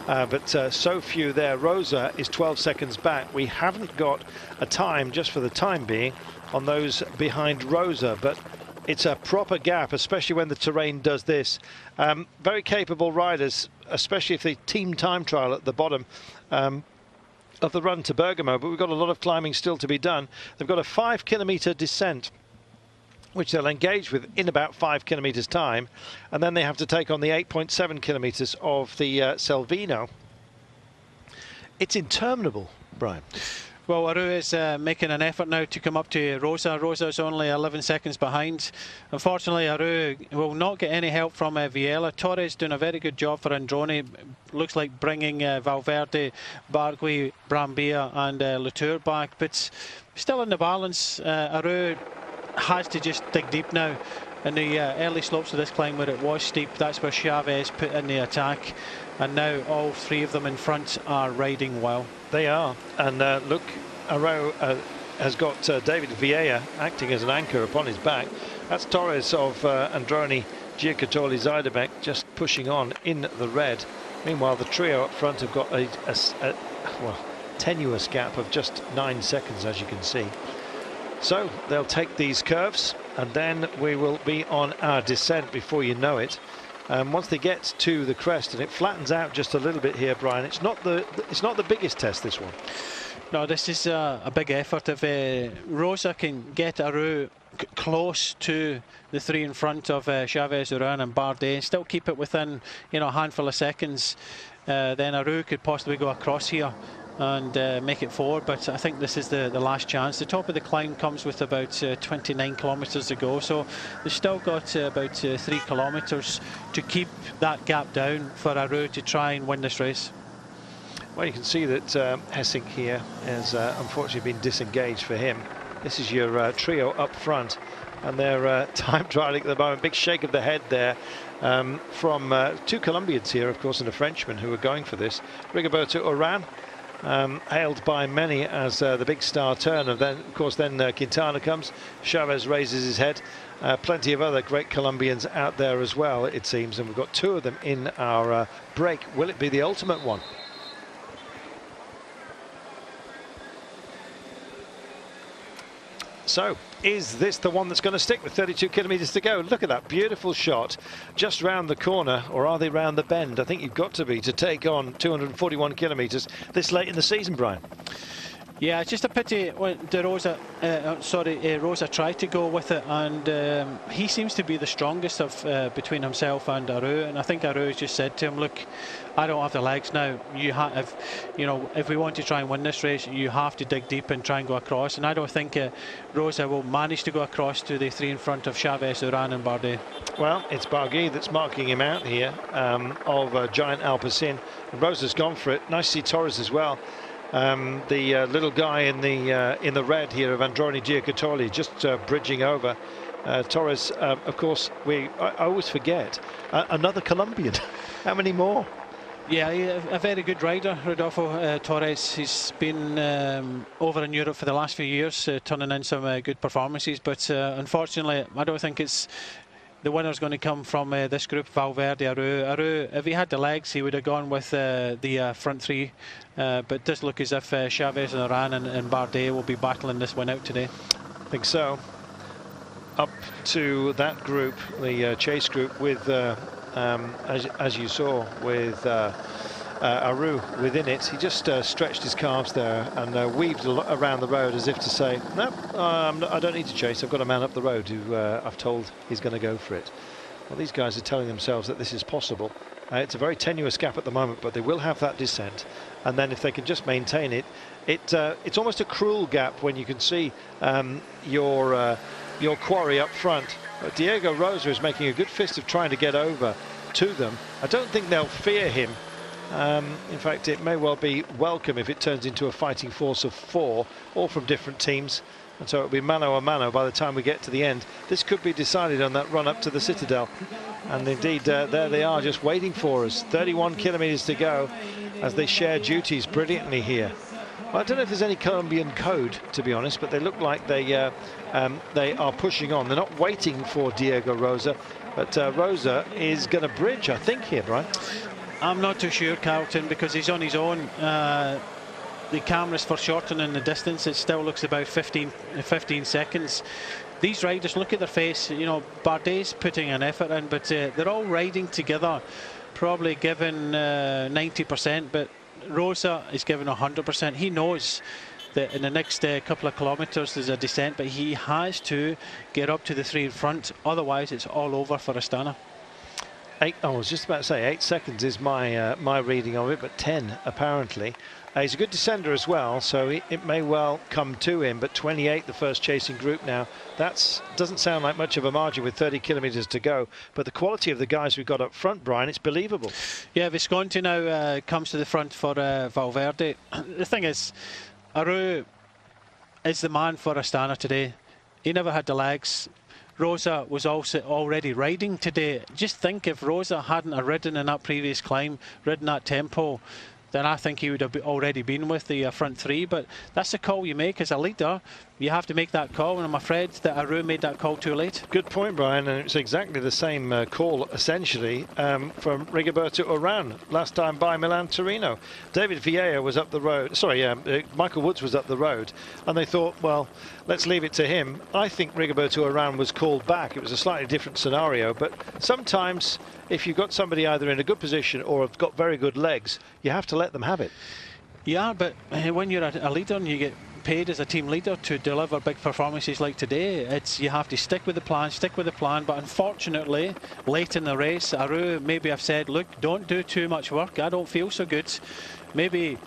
but so few there. Rosa is 12 seconds back. We haven't got a time, just for the time being, on those behind Rosa, but it's a proper gap, especially when the terrain does this. Very capable riders, especially if they team time trial at the bottom of the run to Bergamo, but we've got a lot of climbing still to be done. They've got a 5 kilometre descent, which they'll engage with in about 5 kilometres time, and then they have to take on the 8.7 kilometres of the Selvino. It's interminable, Brian. Well, Aru is making an effort now to come up to Rosa. Rosa is only 11 seconds behind. Unfortunately, Aru will not get any help from Villella. Torres doing a very good job for Androni. Looks like bringing Valverde, Bardet, Brambilla and Latour back, but still in the balance. Aru has to just dig deep now. In the early slopes of this climb where it was steep, that's where Chaves put in the attack, and now all 3 of them in front are riding well. They are, and look, Aru has got David Villella acting as an anchor upon his back. That's Torres of Androni, Giocattoli, Zuiderbeck just pushing on in the red. Meanwhile, the trio up front have got a well, tenuous gap of just 9 seconds, as you can see. So they'll take these curves, and then we will be on our descent before you know it. once they get to the crest, and it flattens out just a little bit here, Brian. It's not the biggest test, this one. No, this is a big effort. If Rosa can get Aru close to the three in front of Chaves, Uran and Bardet, and still keep it within, you know, a handful of seconds, then Aru could possibly go across here and make it forward. But I think this is the last chance. The top of the climb comes with about 29 kilometres to go, so they've still got about 3 kilometres to keep that gap down for Aru to try and win this race. Well, you can see that Hessink here has unfortunately been disengaged for him. This is your trio up front, and they're time trialing at the moment. Big shake of the head there from 2 Colombians here, of course, and a Frenchman who are going for this. Rigoberto Uran, hailed by many as the big star turner. Then, of course, Quintana comes. Chaves raises his head. Plenty of other great Colombians out there as well, it seems, and we've got 2 of them in our break. Will it be the ultimate one? So, is this the one that's going to stick with 32 kilometres to go? Look at that beautiful shot just round the corner, or are they round the bend? I think you've got to be to take on 241 kilometres this late in the season, Brian. Yeah, it's just a pity when Rosa tried to go with it, and he seems to be the strongest of between himself and Aru, and I think Aru just said to him, look, I don't have the legs now. If we want to try and win this race, you have to dig deep and try and go across, and I don't think Rosa will manage to go across to the 3 in front of Chaves, Uran and Bardet. Well, it's Bardet that's marking him out here of Giant Alpecin. Rosa's gone for it. Nice to see Torres as well. The little guy in the red here of Androni Giocattoli just bridging over. Torres, of course, I always forget, another Colombian. How many more? Yeah, a very good rider, Rodolfo Torres. He's been over in Europe for the last few years, turning in some good performances, but unfortunately I don't think it's the winner's going to come from this group. Valverde, Aru, if he had the legs, he would have gone with the front 3, but it does look as if Chaves and Uran and Bardet will be battling this one out today. I think so. Up to that group, the chase group, with as you saw, with Aru within it. He just stretched his calves there and weaved around the road as if to say, no, I don't need to chase. I've got a man up the road who I've told he's going to go for it. Well, these guys are telling themselves that this is possible. It's a very tenuous gap at the moment, but they will have that descent, and then if they can just maintain it, it's almost a cruel gap when you can see your quarry up front. But Diego Rosa is making a good fist of trying to get over to them. I don't think they'll fear him. In fact, it may well be welcome if it turns into a fighting force of 4, all from different teams, and so it'll be mano a mano by the time we get to the end. This could be decided on that run up to the Citadel, and indeed there they are, just waiting for us. 31 kilometres to go as they share duties brilliantly here. Well, I don't know if there's any Colombian code, to be honest, but they look like they are pushing on. They're not waiting for Diego Rosa, but Rosa is going to bridge, I think, here, Brian. I'm not too sure, Carlton, because he's on his own. The camera's foreshortening the distance. It still looks about 15 seconds. These riders, look at their face. You know, Bardet's putting an effort in, but they're all riding together, probably given 90%, but Rosa is given 100%. He knows that in the next couple of kilometres there's a descent, but he has to get up to the 3 in front, otherwise it's all over for Astana. I was just about to say 8 seconds is my reading of it, but 10 apparently. He's a good descender as well, so it may well come to him, but 28 the first chasing group now. That doesn't sound like much of a margin with 30 kilometres to go, but the quality of the guys we've got up front, Brian, it's believable. Yeah, Visconti now comes to the front for Valverde. The thing is, Aru is the man for Astana today. He never had the legs. Rosa was also already riding today. Just think, if Rosa hadn't ridden in that previous climb, ridden that tempo, then I think he would have already been with the front 3. But that's the call you make as a leader. you have to make that call, and I'm afraid that Uran made that call too late. Good point, Brian, and it's exactly the same call, essentially, from Rigoberto Uran last time by Milan-Torino. David Villella was up the road, Michael Woods was up the road, and they thought, well, let's leave it to him. I think Rigoberto Uran was called back. It was a slightly different scenario, but sometimes if you've got somebody either in a good position or have got very good legs, you have to let them have it. Yeah, but when you're a leader and you get paid as a team leader to deliver big performances like today, you have to stick with the plan, but unfortunately late in the race, Uran maybe have said, look, don't do too much work, I don't feel so good. Maybe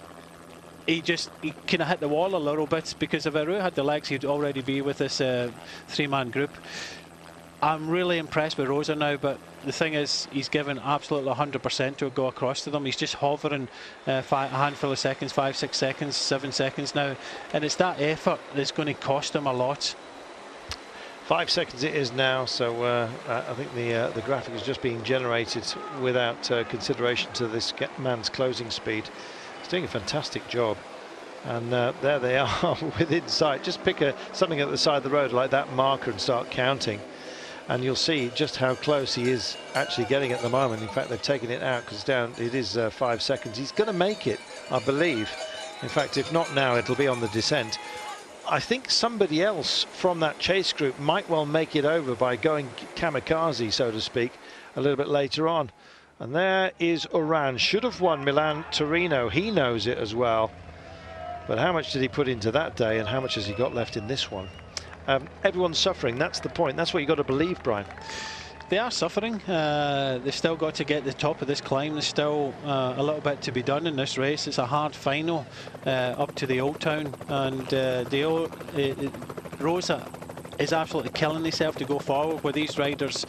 he kind of hit the wall a little bit, because if Uran had the legs, he'd already be with this three-man group. I'm really impressed with Rosa now, but the thing is, he's given absolutely 100% to go across to them. He's just hovering a handful of seconds, 5, 6 seconds, 7 seconds now, and it's that effort that's going to cost him a lot. 5 seconds it is now, so I think the graphic is just being generated without consideration to this man's closing speed. He's doing a fantastic job. And there they are within sight. Just pick something at the side of the road like that marker and start counting, and you'll see just how close he is actually getting at the moment. In fact, they've taken it out because it is 5 seconds. He's going to make it, I believe. In fact, if not now, it'll be on the descent. I think somebody else from that chase group might well make it over by going kamikaze, so to speak, a little bit later on. And there is Uran. Should have won Milan-Torino. He knows it as well. But how much did he put into that day, and how much has he got left in this one? Everyone's suffering, that's the point. That's what you've got to believe, Brian. They are suffering. They've still got to get to the top of this climb. There's still a little bit to be done in this race. It's a hard final up to the Old Town, and Rosa is absolutely killing himself to go forward, with these riders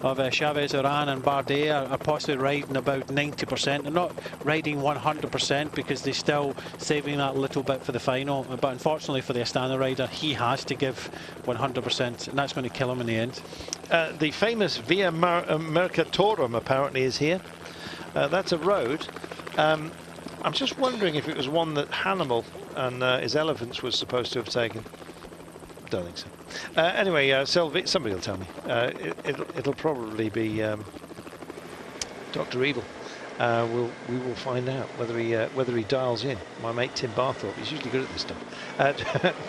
of Chaves, Uran and Bardet are possibly riding about 90%. They're not riding 100% because they're still saving that little bit for the final, but unfortunately for the Astana rider, he has to give 100%, and that's going to kill him in the end. The famous Via Mercatorum apparently is here. That's a road. I'm just wondering if it was one that Hannibal and his elephants was supposed to have taken. Don't think so. Anyway, Sylvie, somebody will tell me. It'll probably be Dr. Evil. We will find out whether he dials in. My mate Tim Barthorpe, he's usually good at this stuff.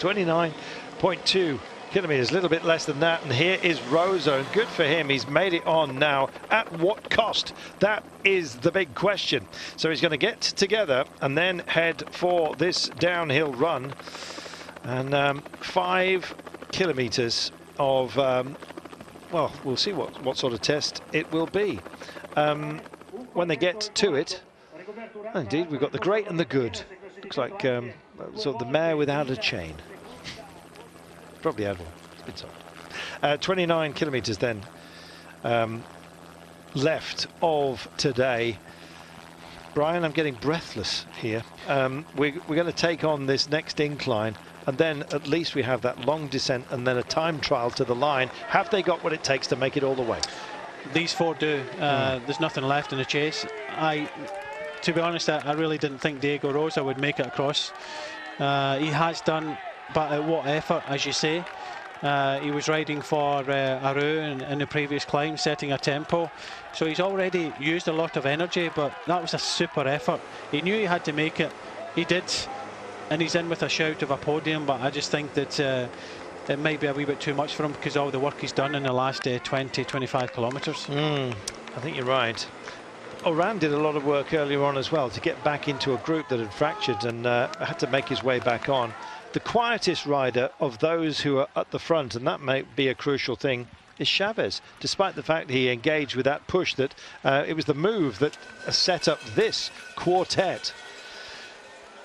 29.2 kilometres, a little bit less than that. And here is Rosa, and good for him. He's made it on now. At what cost? That is the big question. So he's going to get together and then head for this downhill run. And 5 kilometres of, well, we'll see what sort of test it will be. When they get to it, indeed, we've got the great and the good. Looks like sort of the mare without a chain. Probably had one. It's been so. 29 kilometres then left of today. Brian, I'm getting breathless here. We're going to take on this next incline, and then at least we have that long descent and then a time trial to the line. Have they got what it takes to make it all the way? These four do. There's nothing left in the chase. To be honest, I really didn't think Diego Rosa would make it across. He has done, but at what effort, as you say. He was riding for Uran in the previous climb, setting a tempo. So he's already used a lot of energy, but that was a super effort. He knew he had to make it. He did. And he's in with a shout of a podium, but I just think that it might be a wee bit too much for him because of all the work he's done in the last 20-25 kilometres. I think you're right. Uran did a lot of work earlier on as well to get back into a group that had fractured and had to make his way back on. The quietest rider of those who are at the front, and that might be a crucial thing, is Chaves, despite the fact that he engaged with that push, that it was the move that set up this quartet.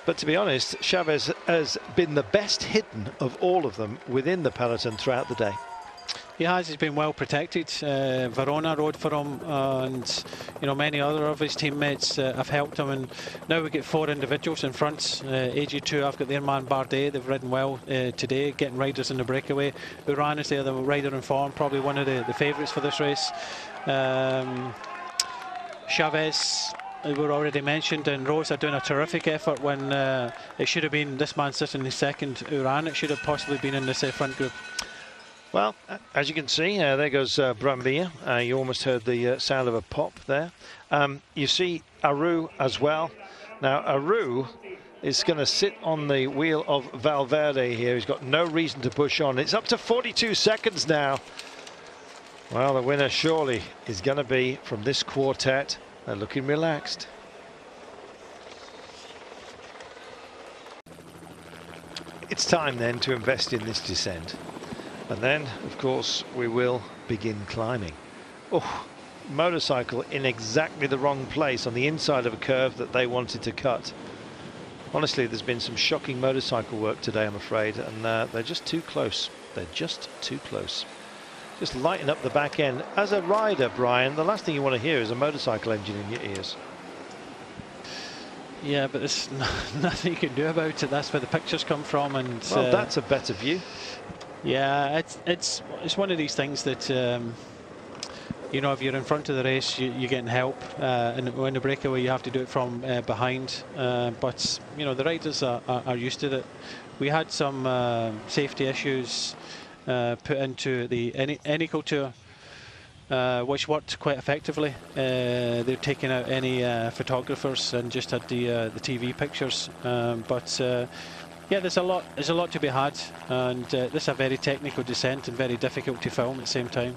But to be honest, Chaves has been the best hidden of all of them within the peloton throughout the day. He has. He's been well protected. Verona rode for him, and many other of his teammates have helped him. And now we get 4 individuals in front. AG2R have got their man Bardet. They've ridden well today, getting riders in the breakaway. Uran is the other rider in form, probably one of the favourites for this race. Chaves were already mentioned, and Rosa doing a terrific effort when it should have been this man sitting in second. Uran, it should have possibly been in this front group. Well, as you can see, there goes Brambilla. You almost heard the sound of a pop there. You see Aru as well. Now, Aru is going to sit on the wheel of Valverde here. He's got no reason to push on. It's up to 42 seconds now. Well, the winner surely is going to be from this quartet. They're looking relaxed. It's time then to invest in this descent. And then, of course, we will begin climbing. Oh, motorcycle in exactly the wrong place on the inside of a curve that they wanted to cut. Honestly, there's been some shocking motorcycle work today, I'm afraid, and they're just too close. They're just too close. Just lighten up the back end. As a rider, Brian, the last thing you want to hear is a motorcycle engine in your ears. Yeah, but there's nothing you can do about it. That's where the pictures come from, and well, that's a better view. Yeah, it's one of these things that you know, if you're in front of the race, you're getting help, and when the breakaway, you have to do it from behind. But you know, the riders are used to it. We had some safety issues put into the Eneco Tour, which worked quite effectively. They're taking out any photographers and just had the TV pictures. Yeah, there's a lot to be had, and this is a very technical descent and very difficult to film at the same time.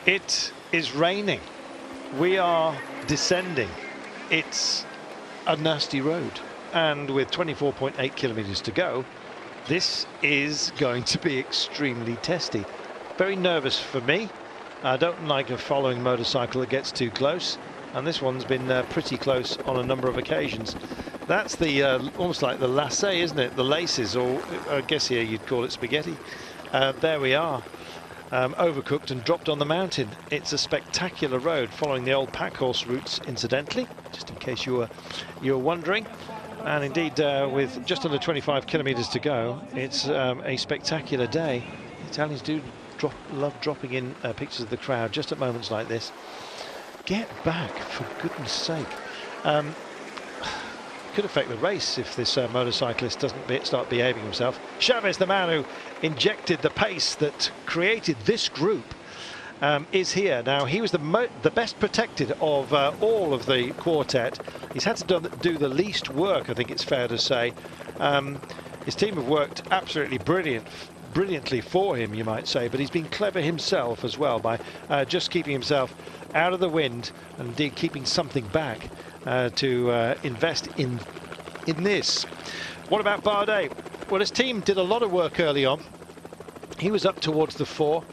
It is raining. We are descending. It's a nasty road, and with 24.8 kilometers to go, this is going to be extremely testy. Very nervous for me. I don't like a following motorcycle that gets too close. And this one's been pretty close on a number of occasions. That's the almost like the lacet, isn't it? The laces, or I guess here you'd call it spaghetti. There we are, overcooked and dropped on the mountain. It's a spectacular road, following the old pack horse routes, incidentally, just in case you were wondering. And indeed, with just under 25 kilometers to go, it's a spectacular day. The Italians do love dropping in pictures of the crowd just at moments like this. Get back, for goodness sake. Could affect the race if this motorcyclist doesn't start behaving himself. Chaves, the man who injected the pace that created this group, is here. Now, he was the best protected of all of the quartet. He's had to do the least work, I think it's fair to say. His team have worked absolutely brilliantly for him, you might say, but he's been clever himself as well by just keeping himself out of the wind and indeed keeping something back to invest in this. What about Bardet? Well, his team did a lot of work early on. He was up towards the 4,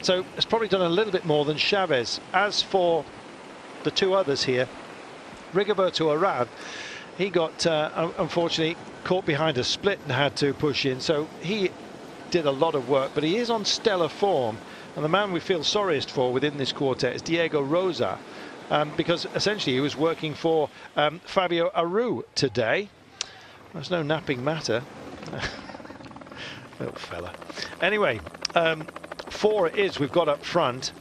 so has probably done a little bit more than Chaves. As for the two others here, Rigoberto Uran, he got unfortunately caught behind a split and had to push in, so he did a lot of work, but he is on stellar form. And the man we feel sorriest for within this quartet is Diego Rosa, because essentially he was working for Fabio Aru today. There's no napping matter. Little fella. Anyway, 4 it is we've got up front.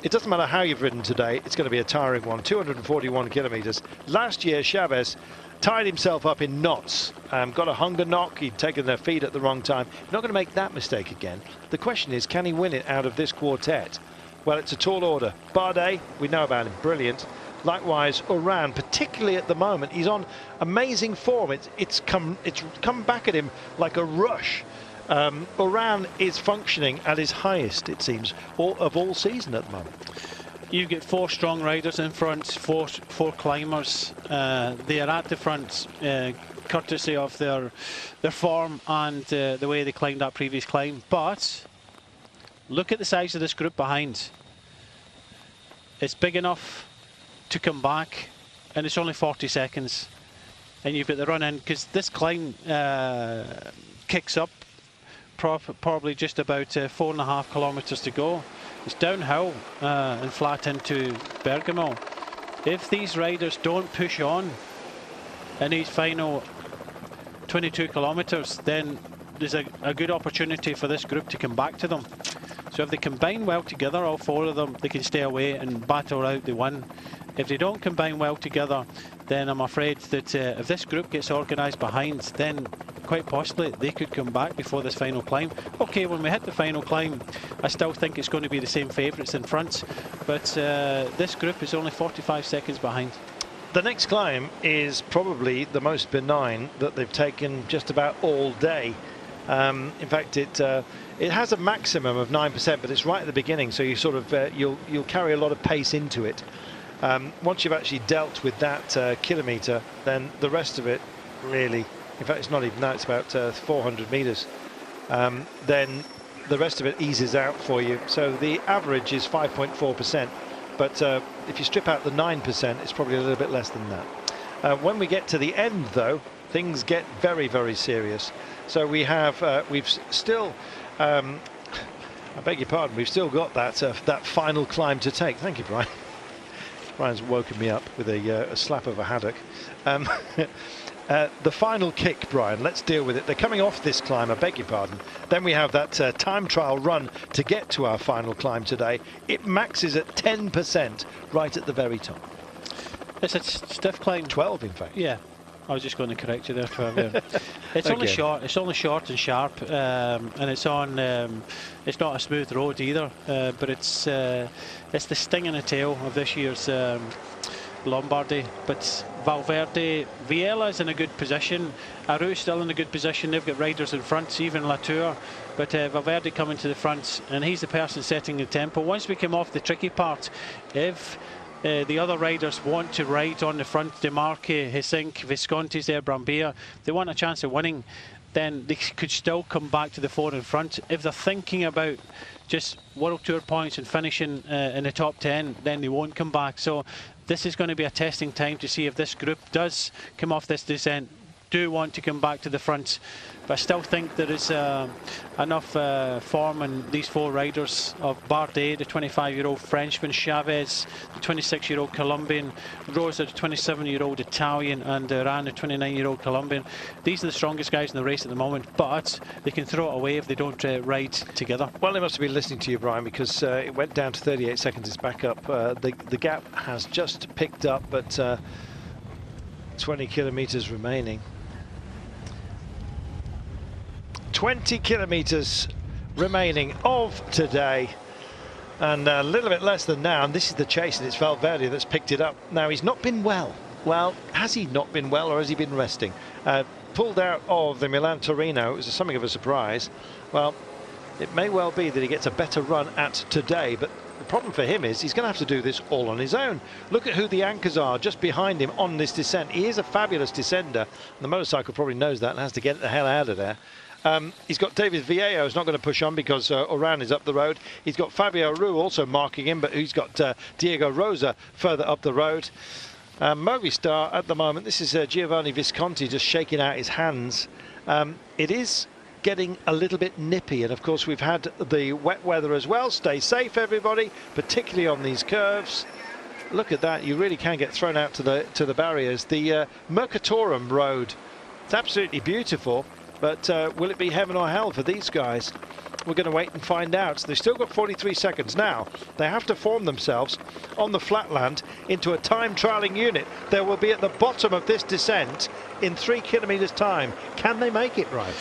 It doesn't matter how you've ridden today, it's going to be a tiring one. 241 kilometers. Last year, Chaves tied himself up in knots, got a hunger knock. He'd taken their feet at the wrong time. Not going to make that mistake again. The question is, can he win it out of this quartet? Well, it's a tall order. Bardet, we know about him, brilliant. Likewise, Uran, particularly at the moment, he's on amazing form. It's come back at him like a rush. Uran is functioning at his highest, it seems, of all season at the moment. You get 4 strong riders in front, four climbers. They are at the front, courtesy of their form and the way they climbed that previous climb. But look at the size of this group behind. It's big enough to come back, and it's only 40 seconds. And you've got the run in, because this climb kicks up probably just about 4.5 kilometers to go. It's downhill and flat into Bergamo. If these riders don't push on in these final 22 kilometers, then there's a good opportunity for this group to come back to them. So if they combine well together, all 4 of them, they can stay away and battle out the win. If they don't combine well together, then I'm afraid that if this group gets organised behind, then quite possibly they could come back before this final climb. Okay, when we hit the final climb, I still think it's going to be the same favourites in front, but this group is only 45 seconds behind. The next climb is probably the most benign that they've taken just about all day. In fact, it has a maximum of 9%, but it's right at the beginning, so you sort of you'll carry a lot of pace into it. Once you've actually dealt with that kilometre, then the rest of it really, in fact, it's not even that, it's about 400 metres. Then the rest of it eases out for you. So the average is 5.4%, but if you strip out the 9%, it's probably a little bit less than that. When we get to the end, though, things get very, very serious. So we have, we've still, I beg your pardon, we've still got that that final climb to take. Thank you, Brian. Brian's woken me up with a slap of a haddock. The final kick, Brian, let's deal with it. They're coming off this climb, I beg your pardon. Then we have that time trial run to get to our final climb today. It maxes at 10% right at the very top. It's a stiff climb. 12, in fact. Yeah. I was just going to correct you there, Trevor. It's only short. It's only short and sharp, and it's on. It's not a smooth road either, but it's the sting in the tail of this year's Lombardy. But Valverde, Villella is in a good position. Aru's still in a good position. They've got riders in front, even Latour. But Valverde coming to the front, and he's the person setting the tempo. Once we come off the tricky part, if the other riders want to ride on the front, Demarque, Hisink, Visconti's there, Brambilla, they want a chance of winning, then they could still come back to the 4 in front. If they're thinking about just World Tour points and finishing in the top 10, then they won't come back. So this is going to be a testing time to see if this group does come off this descent, do want to come back to the front. But I still think there is enough form in these 4 riders of Bardet, the 25-year-old Frenchman, Chaves, the 26-year-old Colombian, Rosa, the 27-year-old Italian, and Uran, the 29-year-old Colombian. These are the strongest guys in the race at the moment, but they can throw it away if they don't ride together. Well, they must have been listening to you, Brian, because it went down to 38 seconds. It's back up. The gap has just picked up, but 20 kilometres remaining. 20 kilometres remaining of today, and a little bit less than now, and this is the chase, and it's Valverde that's picked it up. Now, he's not been well. Well, has he not been well, or has he been resting? Pulled out of the Milan-Torino, it was something of a surprise. Well, it may well be that he gets a better run at today, but the problem for him is he's going to have to do this all on his own. Look at who the anchors are just behind him on this descent. He is a fabulous descender. The motorcycle probably knows that and has to get the hell out of there. He's got David Villella, who's not going to push on because Uran is up the road. He's got Fabio Aru also marking him, but he's got Diego Rosa further up the road. Movistar at the moment, this is Giovanni Visconti just shaking out his hands. It is getting a little bit nippy, and of course we've had the wet weather as well. Stay safe, everybody, particularly on these curves. Look at that, you really can get thrown out to the barriers. The Mercatorum road, it's absolutely beautiful. But will it be heaven or hell for these guys? We're going to wait and find out. They've still got 43 seconds now. They have to form themselves on the flatland into a time trialling unit. They will be at the bottom of this descent in 3 kilometres time. Can they make it right?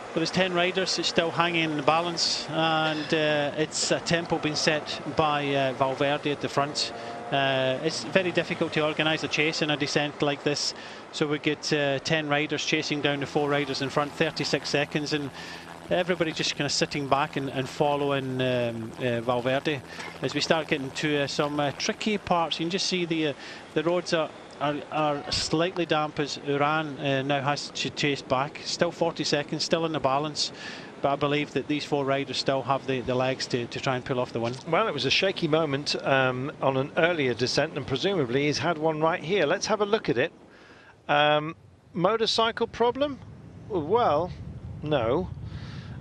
Well, there's 10 riders. It's still hanging in the balance, and it's a tempo being set by Valverde at the front. It's very difficult to organise a chase in a descent like this. So we get 10 riders chasing down the 4 riders in front, 36 seconds, and everybody just kind of sitting back and following Valverde. As we start getting to some tricky parts, you can just see the roads are slightly damp as Uran now has to chase back. Still 40 seconds, still in the balance. But I believe that these 4 riders still have the legs to try and pull off the win. Well, it was a shaky moment on an earlier descent, and presumably he's had one right here. Let's have a look at it. Motorcycle problem? Well, no.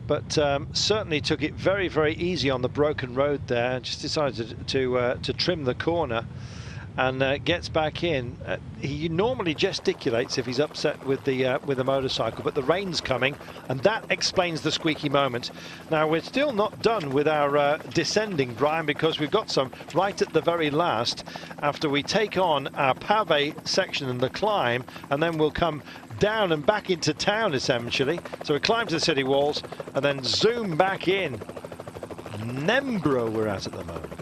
But certainly took it very, very easy on the broken road there. Just decided to trim the corner. and gets back in. He normally gesticulates if he's upset with the motorcycle, but the rain's coming, and that explains the squeaky moment. Now, we're still not done with our descending, Brian, because we've got some right at the very last after we take on our pave section and the climb, and then we'll come down and back into town, essentially. So we climb to the city walls and then zoom back in. Nembro we're at the moment.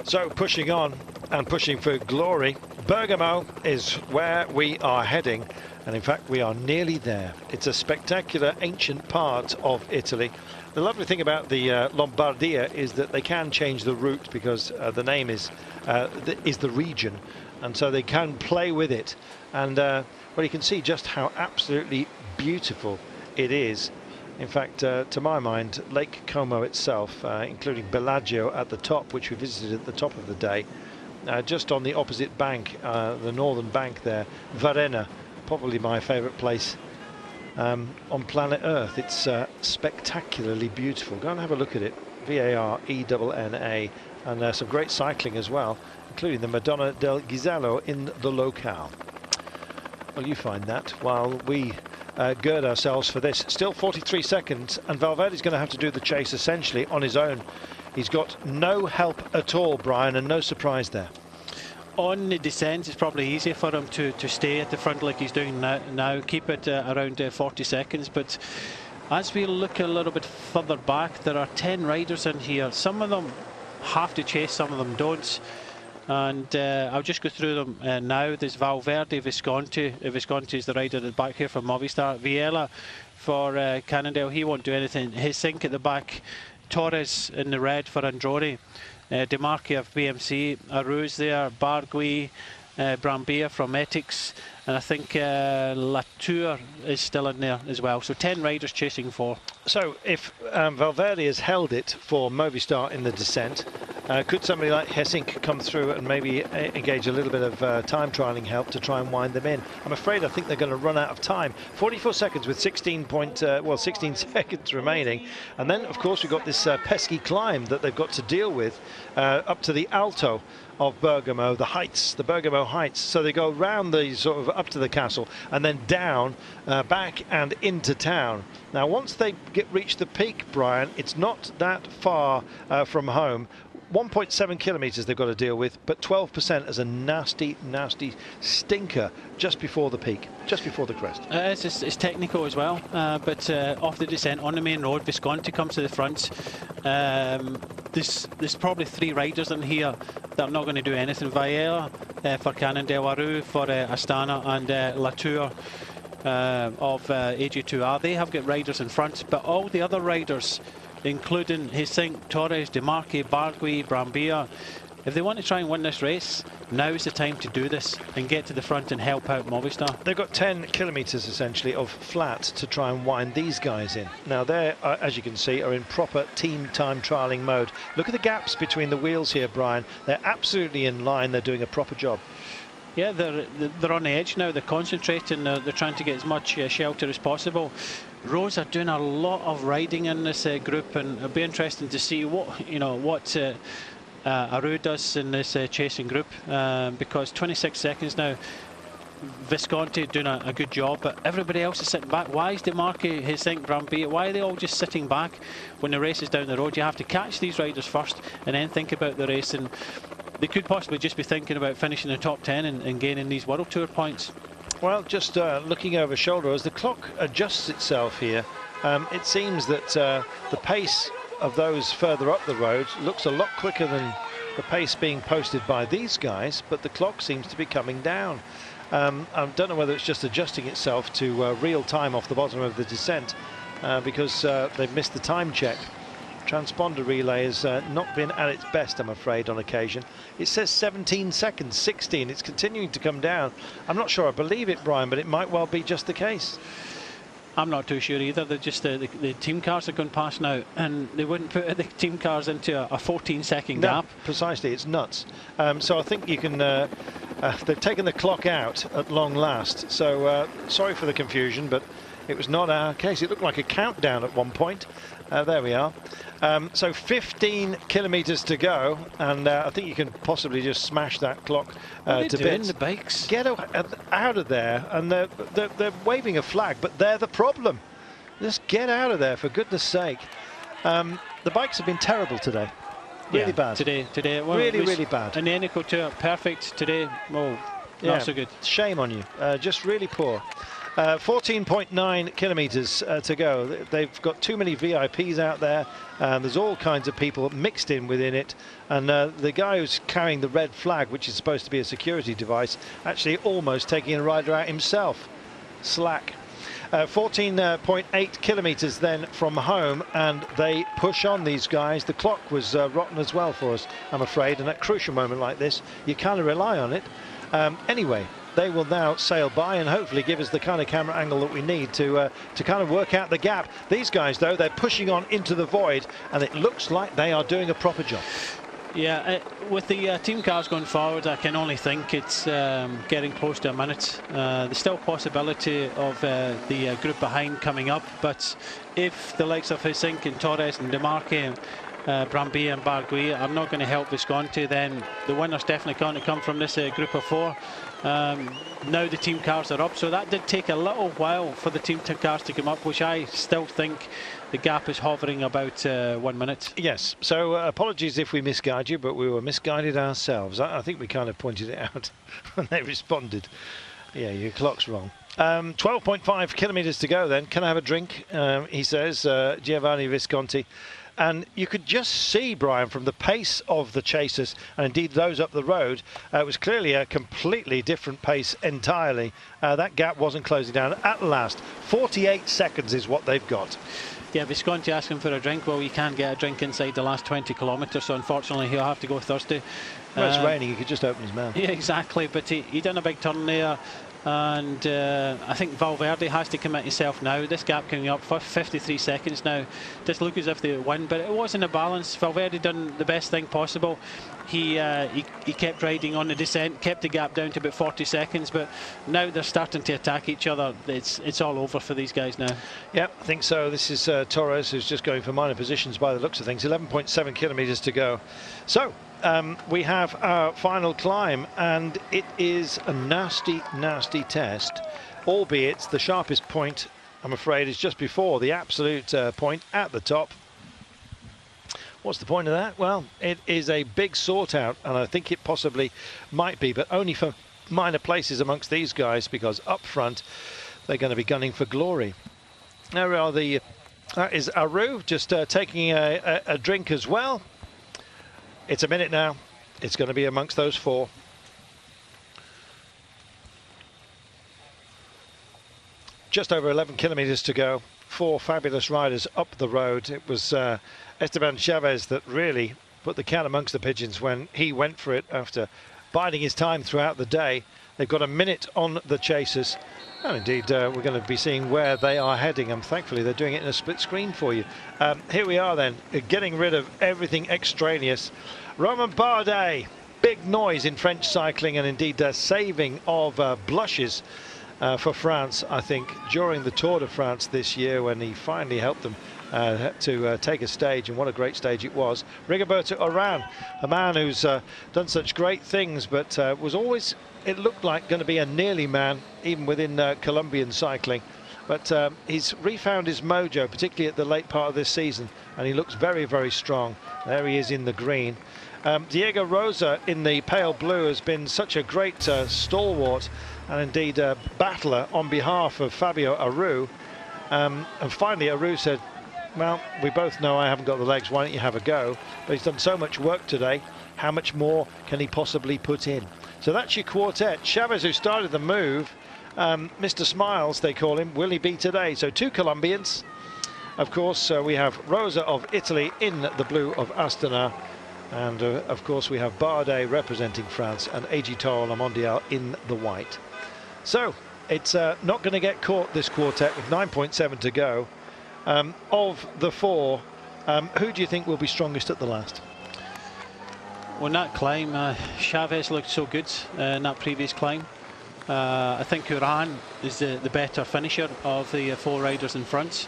So pushing on and pushing for glory. Bergamo is where we are heading, and in fact we are nearly there. It's a spectacular ancient part of Italy. The lovely thing about the Lombardia is that they can change the route because the name is the region, and so they can play with it. And well, you can see just how absolutely beautiful it is. In fact, to my mind, Lake Como itself, including Bellagio at the top, which we visited at the top of the day, just on the opposite bank, the northern bank there, Varenna, probably my favourite place on planet Earth. It's spectacularly beautiful. Go and have a look at it. Varenna, and some great cycling as well, including the Madonna del Ghisello in the locale. Well, you find that while we gird ourselves for this. Still 43 seconds, and Valverde's going to have to do the chase essentially on his own. He's got no help at all, Brian, and no surprise there. On the descent, it's probably easier for him to stay at the front like he's doing now, keep it around 40 seconds. But as we look a little bit further back, there are 10 riders in here. Some of them have to chase, some of them don't. And I'll just go through them now. There's Valverde, Visconti. Visconti is the rider at the back here for Movistar. Villella for Cannondale, he won't do anything. Hissink at the back. Torres in the red for Androni. Demarchi of BMC. Aruz there. Bargui, Brambilla from Etix. And I think Latour is still in there as well. So 10 riders chasing 4. So if Valverde has held it for Movistar in the descent, could somebody like Hessink come through and maybe engage a little bit of time trialing help to try and wind them in? I'm afraid I think they're going to run out of time. 44 seconds with 16 seconds remaining. And then, of course, we've got this pesky climb that they've got to deal with up to the Alto of Bergamo, the heights, the Bergamo heights. So they go round the sort of up to the castle and then down, back and into town. Now, once they reach the peak, Brian, it's not that far from home. 1.7 kilometres they've got to deal with, but 12% as a nasty, nasty stinker just before the peak, just before the crest. It's technical as well, but off the descent on the main road, Visconti comes to the front. There's probably 3 riders in here that are not going to do anything. Villella for Cannondale, Aru for Astana, and Latour of AG2R. They have got riders in front, but all the other riders, including Hissink, Torres, Demarchi, Bargui, Brambilla, if they want to try and win this race, now is the time to do this and get to the front and help out Movistar. They've got 10 kilometres essentially of flat to try and wind these guys in. Now they, as you can see, are in proper team time trialling mode. Look at the gaps between the wheels here, Brian. They're absolutely in line. They're doing a proper job. Yeah, they're on the edge now. They're concentrating. They're trying to get as much shelter as possible. Rosa doing a lot of riding in this group, and it'll be interesting to see what Aru does in this chasing group, because 26 seconds now. Visconti doing a good job, but everybody else is sitting back. Why is Demarchi, Hissink, Brambilla, why are they all just sitting back when the race is down the road? You have to catch these riders first and then think about the race, and they could possibly just be thinking about finishing the top 10 and gaining these World Tour points. Well, just looking over shoulder as the clock adjusts itself here, it seems that the pace of those further up the road looks a lot quicker than the pace being posted by these guys, but the clock seems to be coming down. I don't know whether it's just adjusting itself to real time off the bottom of the descent, because they've missed the time check. Transponder relay has not been at its best, I'm afraid, on occasion. It says 17 seconds, 16. It's continuing to come down. I'm not sure I believe it, Brian, but it might well be just the case. I'm not too sure either. They're just the team cars are going past now, and they wouldn't put the team cars into a 14-second gap. Precisely, it's nuts. So I think you can. They've taken the clock out at long last. So sorry for the confusion, but it was not our case. It looked like a countdown at one point. There we are. So 15 kilometres to go, and I think you can possibly just smash that clock to bits. The bikes? Get out of there, and they're waving a flag, but they're the problem. Just get out of there, for goodness sake. The bikes have been terrible today. Really bad. Today. Well, really bad. And the Eneco Tour, perfect. Today, well, not so good. Shame on you. Just really poor. 14.9 kilometres to go. They've got too many VIPs out there. There's all kinds of people mixed in within it. And the guy who's carrying the red flag, which is supposed to be a security device, actually almost taking a rider out himself. Slack. 14.8 kilometres then from home, and they push on, these guys. The clock was rotten as well for us, I'm afraid, and at a crucial moment like this, you kind of rely on it. Anyway, they will now sail by and hopefully give us the kind of camera angle that we need to kind of work out the gap. These guys, though, they're pushing on into the void, and it looks like they are doing a proper job. Yeah, with the team cars going forward, I can only think it's getting close to a minute. There's still possibility of the group behind coming up, but if the likes of Hissink and Torres and Demarque, Brambilla and Barguil are not going to help Visconti, then the winner's definitely going to come from this group of four. Now the team cars are up, so that did take a little while for the team cars to come up, which I still think the gap is hovering about 1 minute. Yes, so apologies if we misguide you, but we were misguided ourselves. I think we kind of pointed it out when they responded. Yeah, your clock's wrong. 12.5 kilometres to go then. Can I have a drink? He says, Giovanni Visconti. And you could just see, Brian, from the pace of the chasers, and indeed those up the road, it was clearly a completely different pace entirely. That gap wasn't closing down. At last, 48 seconds is what they've got. Yeah, Visconti asking for a drink. Well, you can't get a drink inside the last 20 kilometres, so unfortunately he'll have to go thirsty. Well, it's raining, he could just open his mouth. Yeah, exactly, but he done a big turn there. And I think Valverde has to commit himself now. This gap coming up for 53 seconds now. Just look as if they win, but it wasn't a balance. Valverde done the best thing possible. He kept riding on the descent, kept the gap down to about 40 seconds, but now they're starting to attack each other. It's all over for these guys now. Yeah, I think so. This is Torres, who's just going for minor positions by the looks of things. 11.7 kilometres to go. So we have our final climb, and it is a nasty, nasty test, albeit the sharpest point, I'm afraid, is just before the absolute point at the top. What's the point of that? Well, it is a big sort out, and I think it possibly might be, but only for minor places amongst these guys, because up front they're going to be gunning for glory. There are that is Aru just taking a drink as well. It's a minute now. It's going to be amongst those four. Just over 11 kilometres to go. Four fabulous riders up the road. It was Esteban Chaves that really put the cat amongst the pigeons when he went for it after biding his time throughout the day. They've got a minute on the chasers. And indeed, we're going to be seeing where they are heading. And thankfully, they're doing it in a split screen for you. Here we are then, getting rid of everything extraneous. Romain Bardet, big noise in French cycling, and indeed saving of blushes for France, I think, during the Tour de France this year, when he finally helped them to take a stage, and what a great stage it was. Rigoberto Uran, a man who's done such great things, but was always, it looked like, going to be a nearly man, even within Colombian cycling. But he's refound his mojo, particularly at the late part of this season, and he looks very, very strong. There he is in the green. Diego Rosa in the pale blue has been such a great stalwart and indeed battler on behalf of Fabio Aru. And finally Aru said, well, we both know I haven't got the legs, why don't you have a go? But he's done so much work today, how much more can he possibly put in? So that's your quartet. Chaves, who started the move, Mr. Smiles they call him, will he be today? So two Colombians. Of course, we have Rosa of Italy in the blue of Astana. And of course we have Bardet representing France and AG2R La Mondiale in the white. So it's not going to get caught, this quartet, with 9.7 to go. Of the four, who do you think will be strongest at the last? Well, in that climb, Chaves looked so good in that previous climb. I think Uran is the better finisher of the 4 riders in front.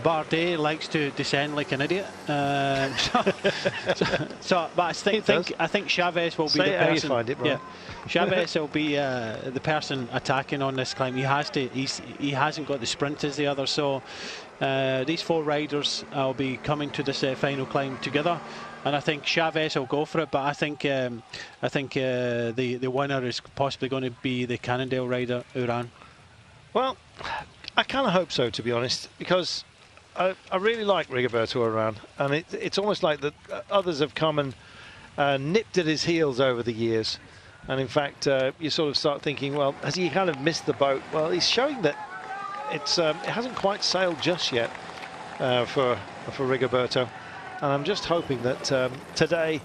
Bardet likes to descend like an idiot. But I think Chaves will be the person. You find it, yeah, Chaves will be the person attacking on this climb. He hasn't got the sprint as the others. So these 4 riders will be coming to this final climb together. And I think Chaves will go for it, but I think the winner is possibly going to be the Cannondale rider Uran. Well, I kind of hope so, to be honest, because I really like Rigoberto Uran, and it's almost like that others have come and nipped at his heels over the years. And in fact, you sort of start thinking, well, has he kind of missed the boat? Well, he's showing that it hasn't quite sailed just yet for Rigoberto. And I'm just hoping that today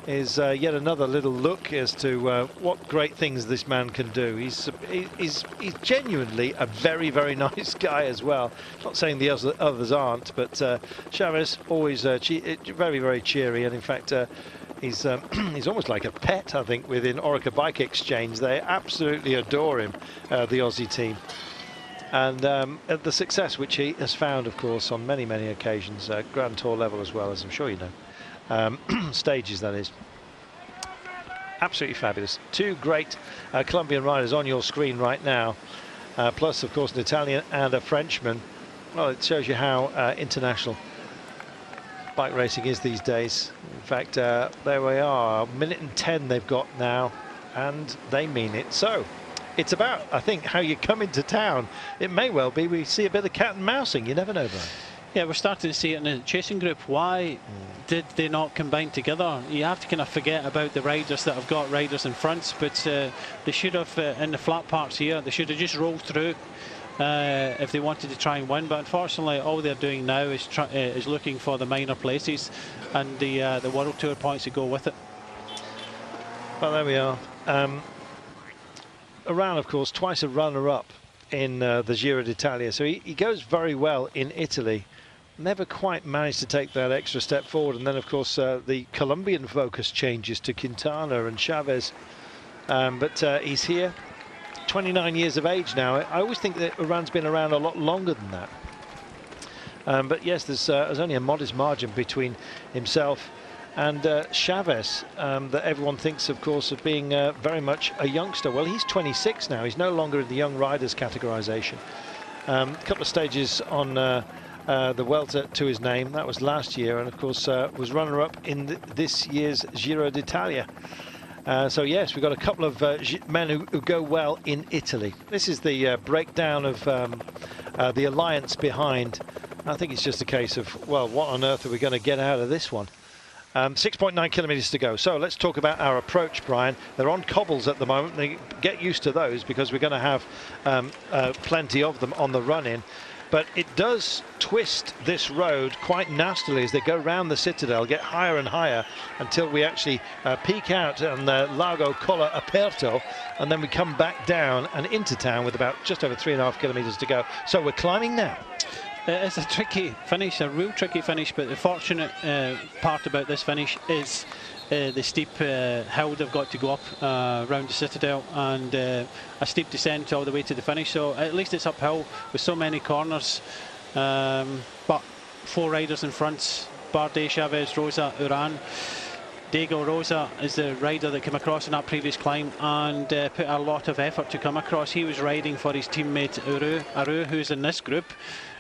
is yet another little look as to what great things this man can do. He's genuinely a very, very nice guy as well. Not saying the others aren't, but Chaves always very, very cheery. And in fact, he's almost like a pet, I think, within Orica-BikeExchange. They absolutely adore him, the Aussie team. And the success which he has found, of course, on many, many occasions, Grand Tour level as well, as I'm sure you know. Stages, that is. Absolutely fabulous. 2 great Colombian riders on your screen right now, plus, of course, an Italian and a Frenchman. Well, it shows you how international bike racing is these days. In fact, there we are. 1:10 they've got now, and they mean it. So it's about, I think, how you come into town. It may well be we see a bit of cat and mousing. You never know, Brian. Yeah, we're starting to see it in the chasing group. Why did they not combine together? You have to kind of forget about the riders that have got riders in front, but they should have, in the flat parts here, they should have just rolled through if they wanted to try and win. But unfortunately, all they're doing now is looking for the minor places and the World Tour points to go with it. Well, there we are. Uran, of course, twice a runner-up in the Giro d'Italia, so he goes very well in Italy. Never quite managed to take that extra step forward, and then of course the Colombian focus changes to Quintana and Chaves, but he's here, 29 years of age now. I always think that Uran's been around a lot longer than that, but yes, there's only a modest margin between himself and Chaves, that everyone thinks, of course, of being very much a youngster. Well, he's 26 now. He's no longer in the young riders categorization. A couple of stages on the Welter to his name. That was last year, and of course was runner-up in this year's Giro d'Italia. So yes, we've got a couple of men who go well in Italy. This is the breakdown of the alliance behind. I think it's just a case of, well, what on earth are we going to get out of this one? 6.9 kilometres to go. So let's talk about our approach, Brian. They're on cobbles at the moment. They get used to those because we're going to have plenty of them on the run-in. But it does twist this road quite nastily as they go round the Citadel, get higher and higher until we actually peak out on the Largo Colle Aperto, and then we come back down and into town with about just over 3.5 kilometres to go. So we're climbing now. It's a tricky finish, a real tricky finish, but the fortunate part about this finish is the steep hill they've got to go up around the Citadel, and a steep descent all the way to the finish. So at least it's uphill with so many corners, but 4 riders in front: Bardet, Chaves, Rosa, Uran. Diego Rosa is the rider that came across in that previous climb and put a lot of effort to come across. He was riding for his teammate Aru, who's in this group.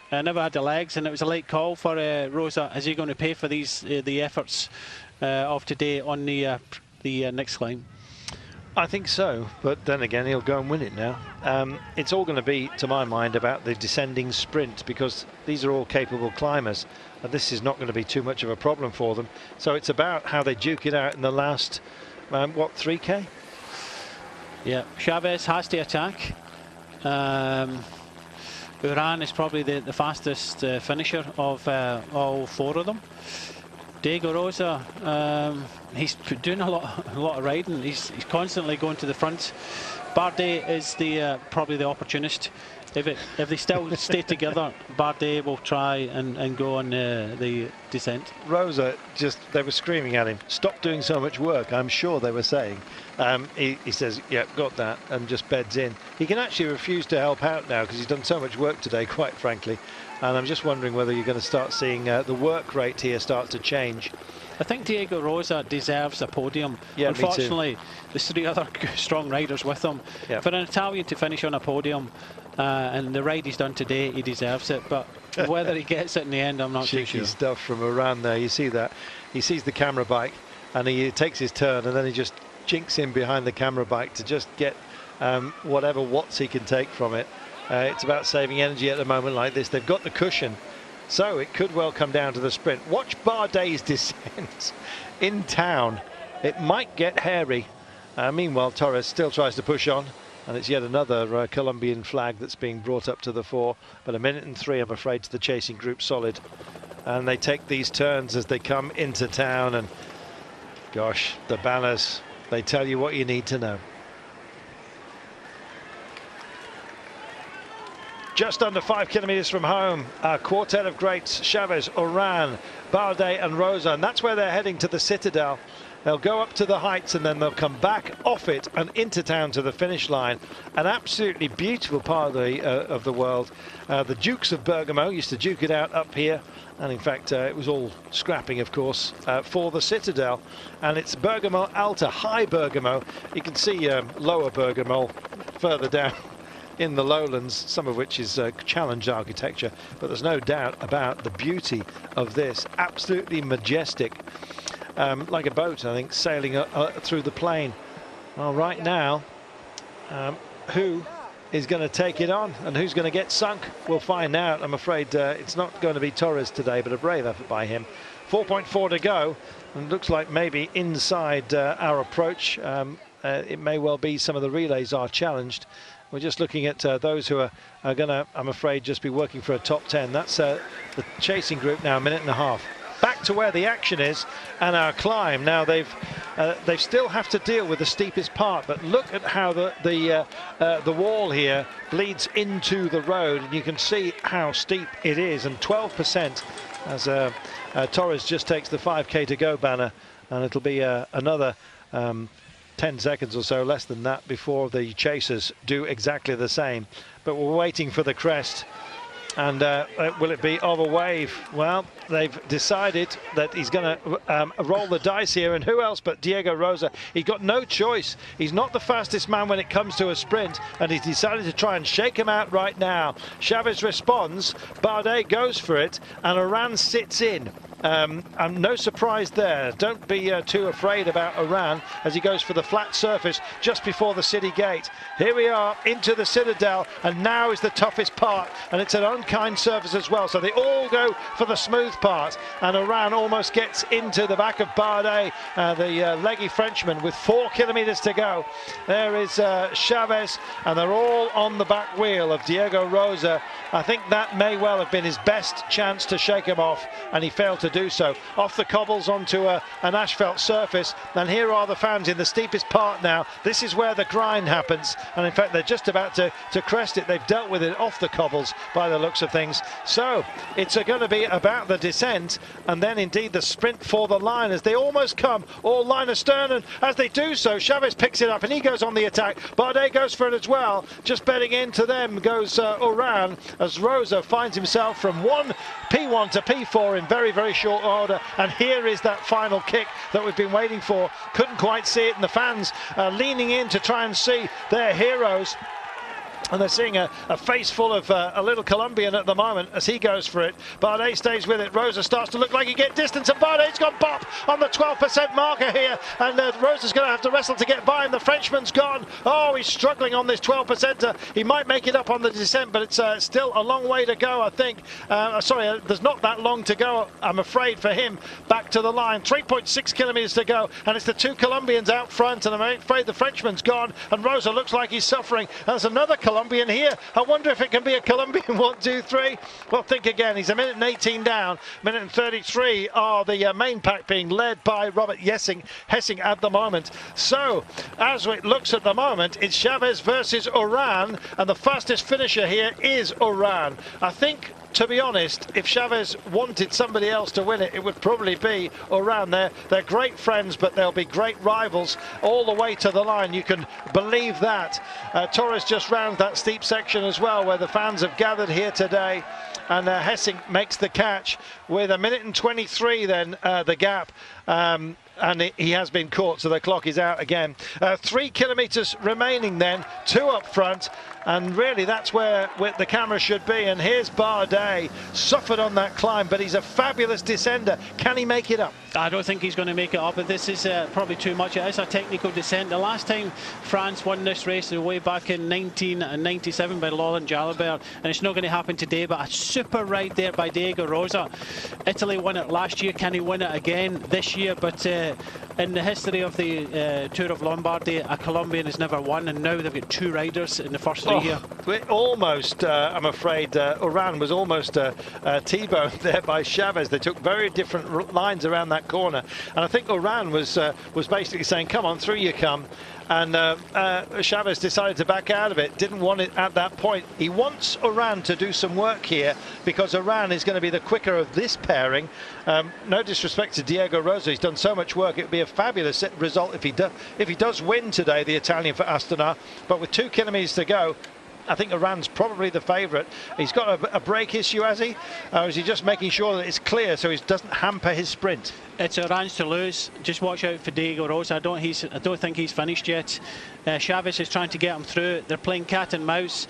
Never had the legs, and it was a late call for Rosa. Is he going to pay for these the efforts of today on the next climb? I think so, but then again, he'll go and win it now. It's all going to be, to my mind, about the descending sprint, because these are all capable climbers, and this is not going to be too much of a problem for them. So it's about how they duke it out in the last, what, 3K? Yeah, Chaves has to attack. Uran is probably the fastest finisher of all 4 of them. Diego Rosa, he's doing a lot of riding. He's constantly going to the front. Bardet is probably the opportunist. If they still stay together, Bardet will try and go on the descent. Rosa, they were screaming at him, stop doing so much work, I'm sure they were saying. He says, yeah, got that, and just beds in. He can actually refuse to help out now because he's done so much work today, quite frankly. And I'm just wondering whether you're going to start seeing the work rate here start to change. I think Diego Rosa deserves a podium. Yeah, unfortunately, there's 3 other strong riders with him. Yeah. For an Italian to finish on a podium, and the ride he's done today, he deserves it. But whether he gets it in the end, I'm not too sure. Stuff from Uran there. You see that? He sees the camera bike, and he takes his turn, and then he just jinks in behind the camera bike to just get whatever watts he can take from it. It's about saving energy at a moment like this. They've got the cushion, so it could well come down to the sprint. Watch Bardet's descent in town. It might get hairy. Meanwhile, Torres still tries to push on, and it's yet another Colombian flag that's being brought up to the fore. But 1 minute and 3, I'm afraid, to the chasing group solid. And they take these turns as they come into town, and gosh, the banners, they tell you what you need to know. Just under 5 kilometres from home, a quartet of greats, Chaves, Uran, Bardet and Rosa, and that's where they're heading to the Citadel. They'll go up to the heights and then they'll come back off it and into town to the finish line. An absolutely beautiful part of the world. The Dukes of Bergamo used to duke it out up here, and in fact it was all scrapping, of course, for the Citadel. And it's Bergamo Alta, High Bergamo. You can see Lower Bergamo further down in the lowlands, some of which is challenge architecture, but there's no doubt about the beauty of this. Absolutely majestic, like a boat, I think, sailing through the plain. Well, right now, who is going to take it on and who's going to get sunk? We'll find out. I'm afraid it's not going to be Torres today, but a brave effort by him. 4.4 to go, and it looks like maybe inside our approach, it may well be some of the relays are challenged. We're just looking at those who are going to, I'm afraid, just be working for a top 10. That's the chasing group now, 1.5 minutes. Back to where the action is and our climb. Now they still have to deal with the steepest part, but look at how the wall here bleeds into the road, and you can see how steep it is. And 12% as Torres just takes the 5K to go banner, and it'll be another 10 seconds or so, less than that, before the chasers do exactly the same. But we're waiting for the crest. And will it be of a wave? Well, they've decided that he's going to roll the dice here. And who else but Diego Rosa? He's got no choice. He's not the fastest man when it comes to a sprint, and he's decided to try and shake him out right now. Chaves responds, Bardet goes for it, and Uran sits in. No surprise there. Don't be too afraid about Uran as he goes for the flat surface just before the city gate. Here we are into the Citadel, and now is the toughest part, and it's an unkind surface as well, so they all go for the smooth part, and Uran almost gets into the back of Bardet, the leggy Frenchman, with 4 kilometres to go. There is Chaves, and they're all on the back wheel of Diego Rosa. I think that may well have been his best chance to shake him off, and he failed to do so. Off the cobbles onto an asphalt surface, and here are the fans in the steepest part now. This is where the grind happens, and in fact they're just about to crest it. They've dealt with it off the cobbles by the looks of things. So it's going to be about the descent, and then indeed the sprint for the line as they almost come all line astern, and as they do so, Chaves picks it up and he goes on the attack. Bardet goes for it as well. Just betting into them goes Uran, as Rosa finds himself from P1 to P4 in very, very short order. And here is that final kick that we've been waiting for. Couldn't quite see it, and the fans leaning in to try and see their heroes. And they're seeing a face full of a little Colombian at the moment as he goes for it. Bardet stays with it. Rosa starts to look like he gets distance, and Bardet's gone pop on the 12% marker here. And Rosa's going to have to wrestle to get by, and the Frenchman's gone. Oh, he's struggling on this 12%. He might make it up on the descent, but it's still a long way to go, I think. Sorry, there's not that long to go, I'm afraid, for him. Back to the line. 3.6 kilometres to go, and it's the 2 Colombians out front, and I'm afraid the Frenchman's gone, and Rosa looks like he's suffering. And there's another Colombian Colombian here. I wonder if it can be a Colombian 1, 2, 3. Well, think again. He's a minute and 18 down. Minute and 33 are the main pack being led by Robert Hessing at the moment. So, as it looks at the moment, it's Chaves versus Uran, and the fastest finisher here is Uran. I think, to be honest, if Chaves wanted somebody else to win it, it would probably be Uran. They're great friends, but they'll be great rivals all the way to the line. You can believe that. Torres just rounds that steep section as well, where the fans have gathered here today. And Hessing makes the catch with a minute and 23 then, the gap. And he has been caught, so the clock is out again. 3 kilometres remaining then, 2 up front, and really that's where the camera should be. And here's Bardet, suffered on that climb, but he's a fabulous descender. Can he make it up? I don't think he's going to make it up, but this is probably too much. It is a technical descent. The last time France won this race way back in 1997 by Laurent Jalabert, and it's not going to happen today, but a super ride there by Diego Rosa. Italy won it last year. Can he win it again this year? But in the history of the Tour of Lombardy, a Colombian has never won, and now they've got 2 riders in the first 3 here. Almost, I'm afraid, Uran was almost T-boned there by Chaves. They took very different lines around that corner, and I think Uran was basically saying, come on, through you come. And Chaves decided to back out of it, didn't want it at that point. He wants Uran to do some work here, because Uran is going to be the quicker of this pairing. No disrespect to Diego Rosa, he's done so much work. It would be a fabulous result if he does win today, the Italian, for Astana. But with 2 kilometres to go, I think Uran's probably the favourite. He's got a brake issue, has he? Or is he just making sure that it's clear so he doesn't hamper his sprint? It's Uran's to lose. Just watch out for Diego Rosa. I don't think he's finished yet. Chaves is trying to get him through. They're playing cat and mouse.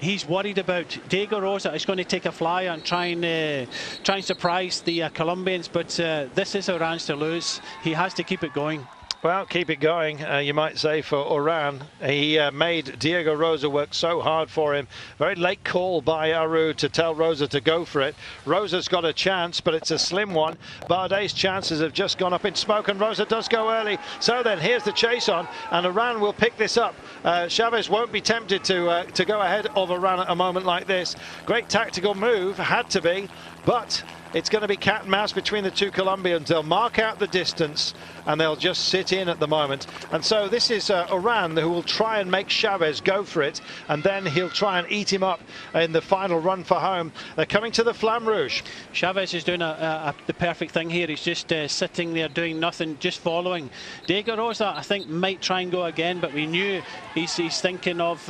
He's worried about Diego Rosa is going to take a flyer and try and surprise the Colombians, but this is Uran's to lose. He has to keep it going. Well, keep it going, you might say, for Uran. He made Diego Rosa work so hard for him. Very late call by Aru to tell Rosa to go for it. Rosa's got a chance, but it's a slim one. Bardet's chances have just gone up in smoke, and Rosa does go early. So then, here's the chase on, and Uran will pick this up. Chaves won't be tempted to go ahead of Uran at a moment like this. Great tactical move, had to be, but it's going to be cat and mouse between the 2 Colombians. They'll mark out the distance and they'll just sit in at the moment. And so this is Uran who will try and make Chaves go for it, and then he'll try and eat him up in the final run for home. They're coming to the Flamme Rouge. Chaves is doing the perfect thing here. He's just sitting there doing nothing, just following. Diego Rosa, I think, might try and go again, but we knew he's thinking of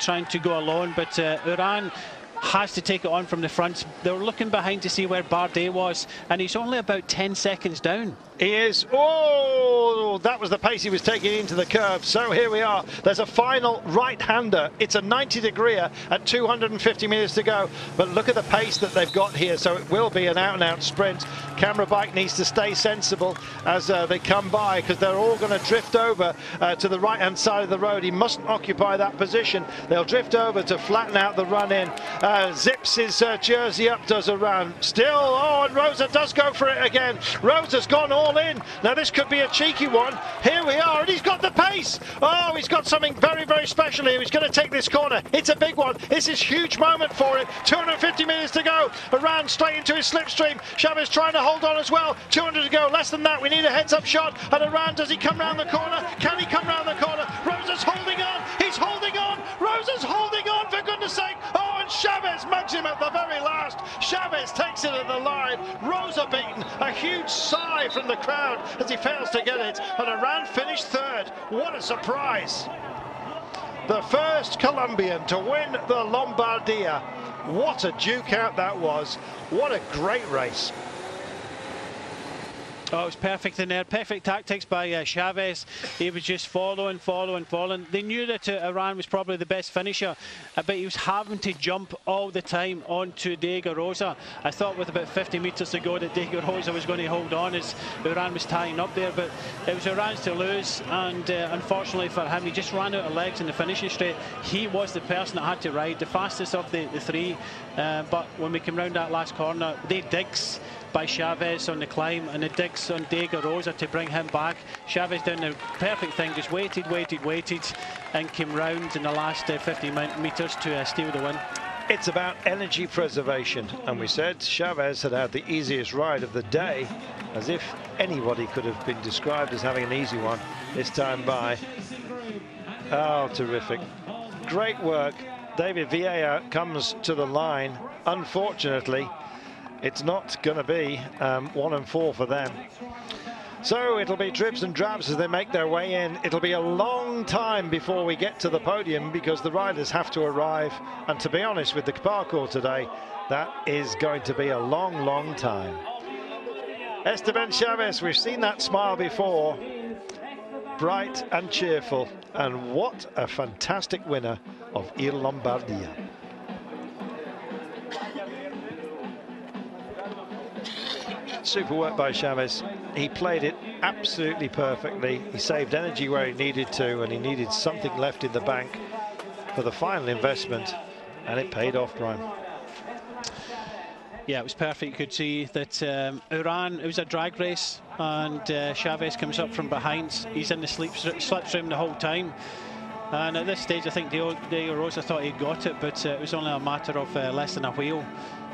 trying to go alone. But Uran has to take it on from the front. They were looking behind to see where Bardet was, and he's only about 10 seconds down. He is. Oh, that was the pace he was taking into the curve. So here we are. There's a final right-hander. It's a 90-degreer at 250 metres to go. But look at the pace that they've got here. So it will be an out-and-out sprint. Camera bike needs to stay sensible as they come by, because they're all going to drift over to the right-hand side of the road. He mustn't occupy that position. They'll drift over to flatten out the run-in. Zips his jersey up, does Uran. Still, oh, and Rosa does go for it again. Rosa's gone all in. Now this could be a cheeky one. Here we are, and he's got the pace. Oh, he's got something very, very special here. He's going to take this corner. It's a big one. This is a huge moment for him. 250 metres to go. Uran straight into his slipstream. Chaves trying to hold on as well. 200 to go. Less than that. We need a heads-up shot. And Uran, does he come round the corner? Can he come round the corner? Rosa's holding on. He's holding on. Rosa's holding on, for goodness sake. Oh, and Chaves mugs him at the very last. Chaves takes it at the line. Rosa beaten. A huge sigh from the crowd as he fails to get it, and Uran finished 3rd. What a surprise. The first Colombian to win the Lombardia. What a duke out that was. What a great race. Oh, it was perfect in there. Perfect tactics by Chaves. He was just following. They knew that Uran was probably the best finisher, but he was having to jump all the time onto Diego Rosa. I thought with about 50 metres to go that Diego Rosa was going to hold on as Uran was tying up there, but it was Uran's to lose, and unfortunately for him, he just ran out of legs in the finishing straight. He was the person that had to ride, the fastest of the 3, but when we came round that last corner, they digs by Chaves on the climb, and the digs on Diego Rosa to bring him back. Chaves done the perfect thing, just waited, and came round in the last 50 metres to steal the win. It's about energy preservation, and we said Chaves had had the easiest ride of the day, as if anybody could have been described as having an easy one this time by. Oh, terrific. Great work. David Villella comes to the line. Unfortunately, it's not going to be 1 and 4 for them. So it'll be dribs and drabs as they make their way in. It'll be a long time before we get to the podium because the riders have to arrive. And to be honest, with the parkour today, that is going to be a long, long time. Esteban Chaves, we've seen that smile before. Bright and cheerful. And what a fantastic winner of Il Lombardia. Super work by Chaves. He played it absolutely perfectly. He saved energy where he needed to, and he needed something left in the bank for the final investment, and it paid off, Brian. Yeah, it was perfect. You could see that Uran, it was a drag race, and Chaves comes up from behind. He's in the slipstream the whole time. And at this stage, I think Diego Rosa thought he'd got it, but it was only a matter of less than a wheel.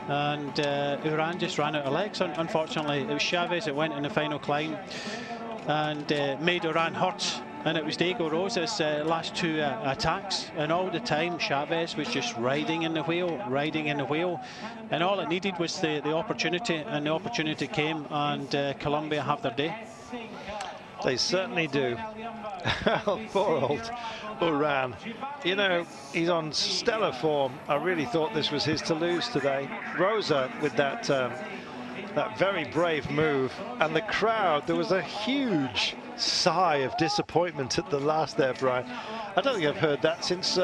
And Uran just ran out of legs, unfortunately. It was Chaves that went in the final climb and made Uran hurt. And it was Diego Rosa's last 2 attacks. And all the time, Chaves was just riding in the wheel. And all it needed was the opportunity, and the opportunity came, and Colombia have their day. They certainly do. Poor old Uran. You know, he's on stellar form. I really thought this was his to lose today. Rosa with that very brave move, and the crowd, there was a huge sigh of disappointment at the last there, Brian. I don't think I've heard that since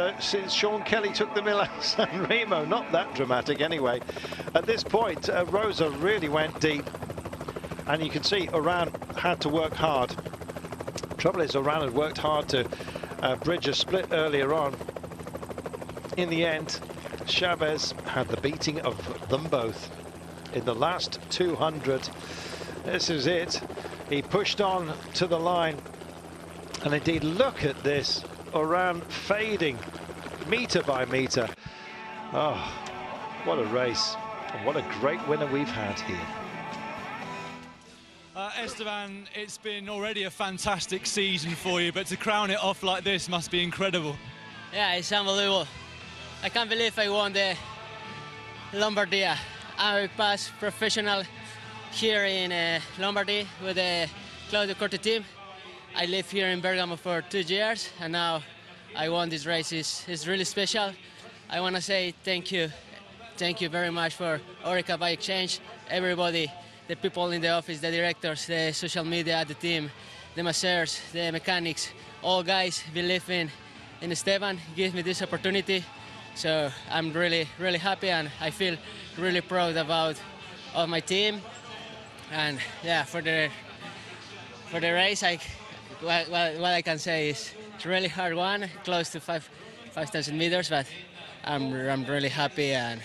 Sean Kelly took the Milan San Remo. Not that dramatic anyway. At this point, Rosa really went deep, and you can see Uran had to work hard. Trouble is, Uran had worked hard to bridge a split earlier on. In the end, Chaves had the beating of them both. In the last 200, this is it. He pushed on to the line, and indeed, look at this. Uran fading meter by meter. Oh, what a race, and what a great winner we've had here. Esteban, it's been already a fantastic season for you, but to crown it off like this must be incredible. Yeah, it's unbelievable. I can't believe I won the Lombardia. I'm a past professional here in Lombardy with the Claudio Corti team. I live here in Bergamo for 2 years, and now I won this race. It's really special. I want to say thank you very much for Orica-BikeExchange, everybody, the people in the office, the directors, the social media, the team, the masseurs, the mechanics, all guys believe in Esteban, give me this opportunity. So I'm really, really happy, and I feel really proud of my team. And yeah, for the race, what I can say is it's a really hard one, close to 5,000 meters, but I'm really happy, and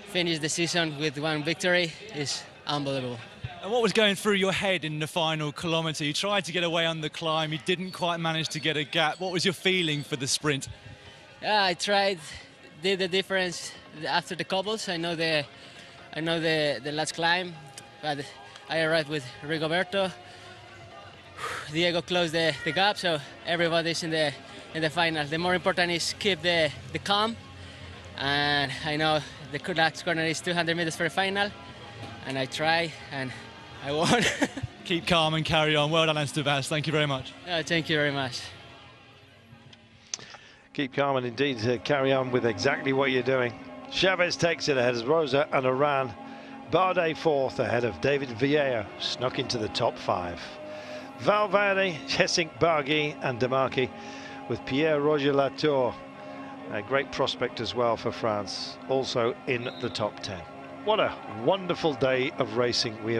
finish the season with 1 victory is unbelievable. And what was going through your head in the final kilometre? You tried to get away on the climb, you didn't quite manage to get a gap. What was your feeling for the sprint? Yeah, I tried, did the difference after the cobbles. I know the last climb, but I arrived with Rigoberto. Diego closed the gap, so everybody's in the final. The more important is keep the calm, and I know the last corner is 200 meters for the final, and I try, and I won. Keep calm and carry on. Well done, Esteban. Thank you very much. Thank you very much. Keep calm and indeed carry on with exactly what you're doing. Chaves takes it ahead of Rosa and Uran. Bardet 4th ahead of David Villella, snuck into the top 5. Valverde, Hessink, Barguil and Demarchi with Pierre-Roger Latour. A great prospect as well for France, also in the top 10. What a wonderful day of racing we have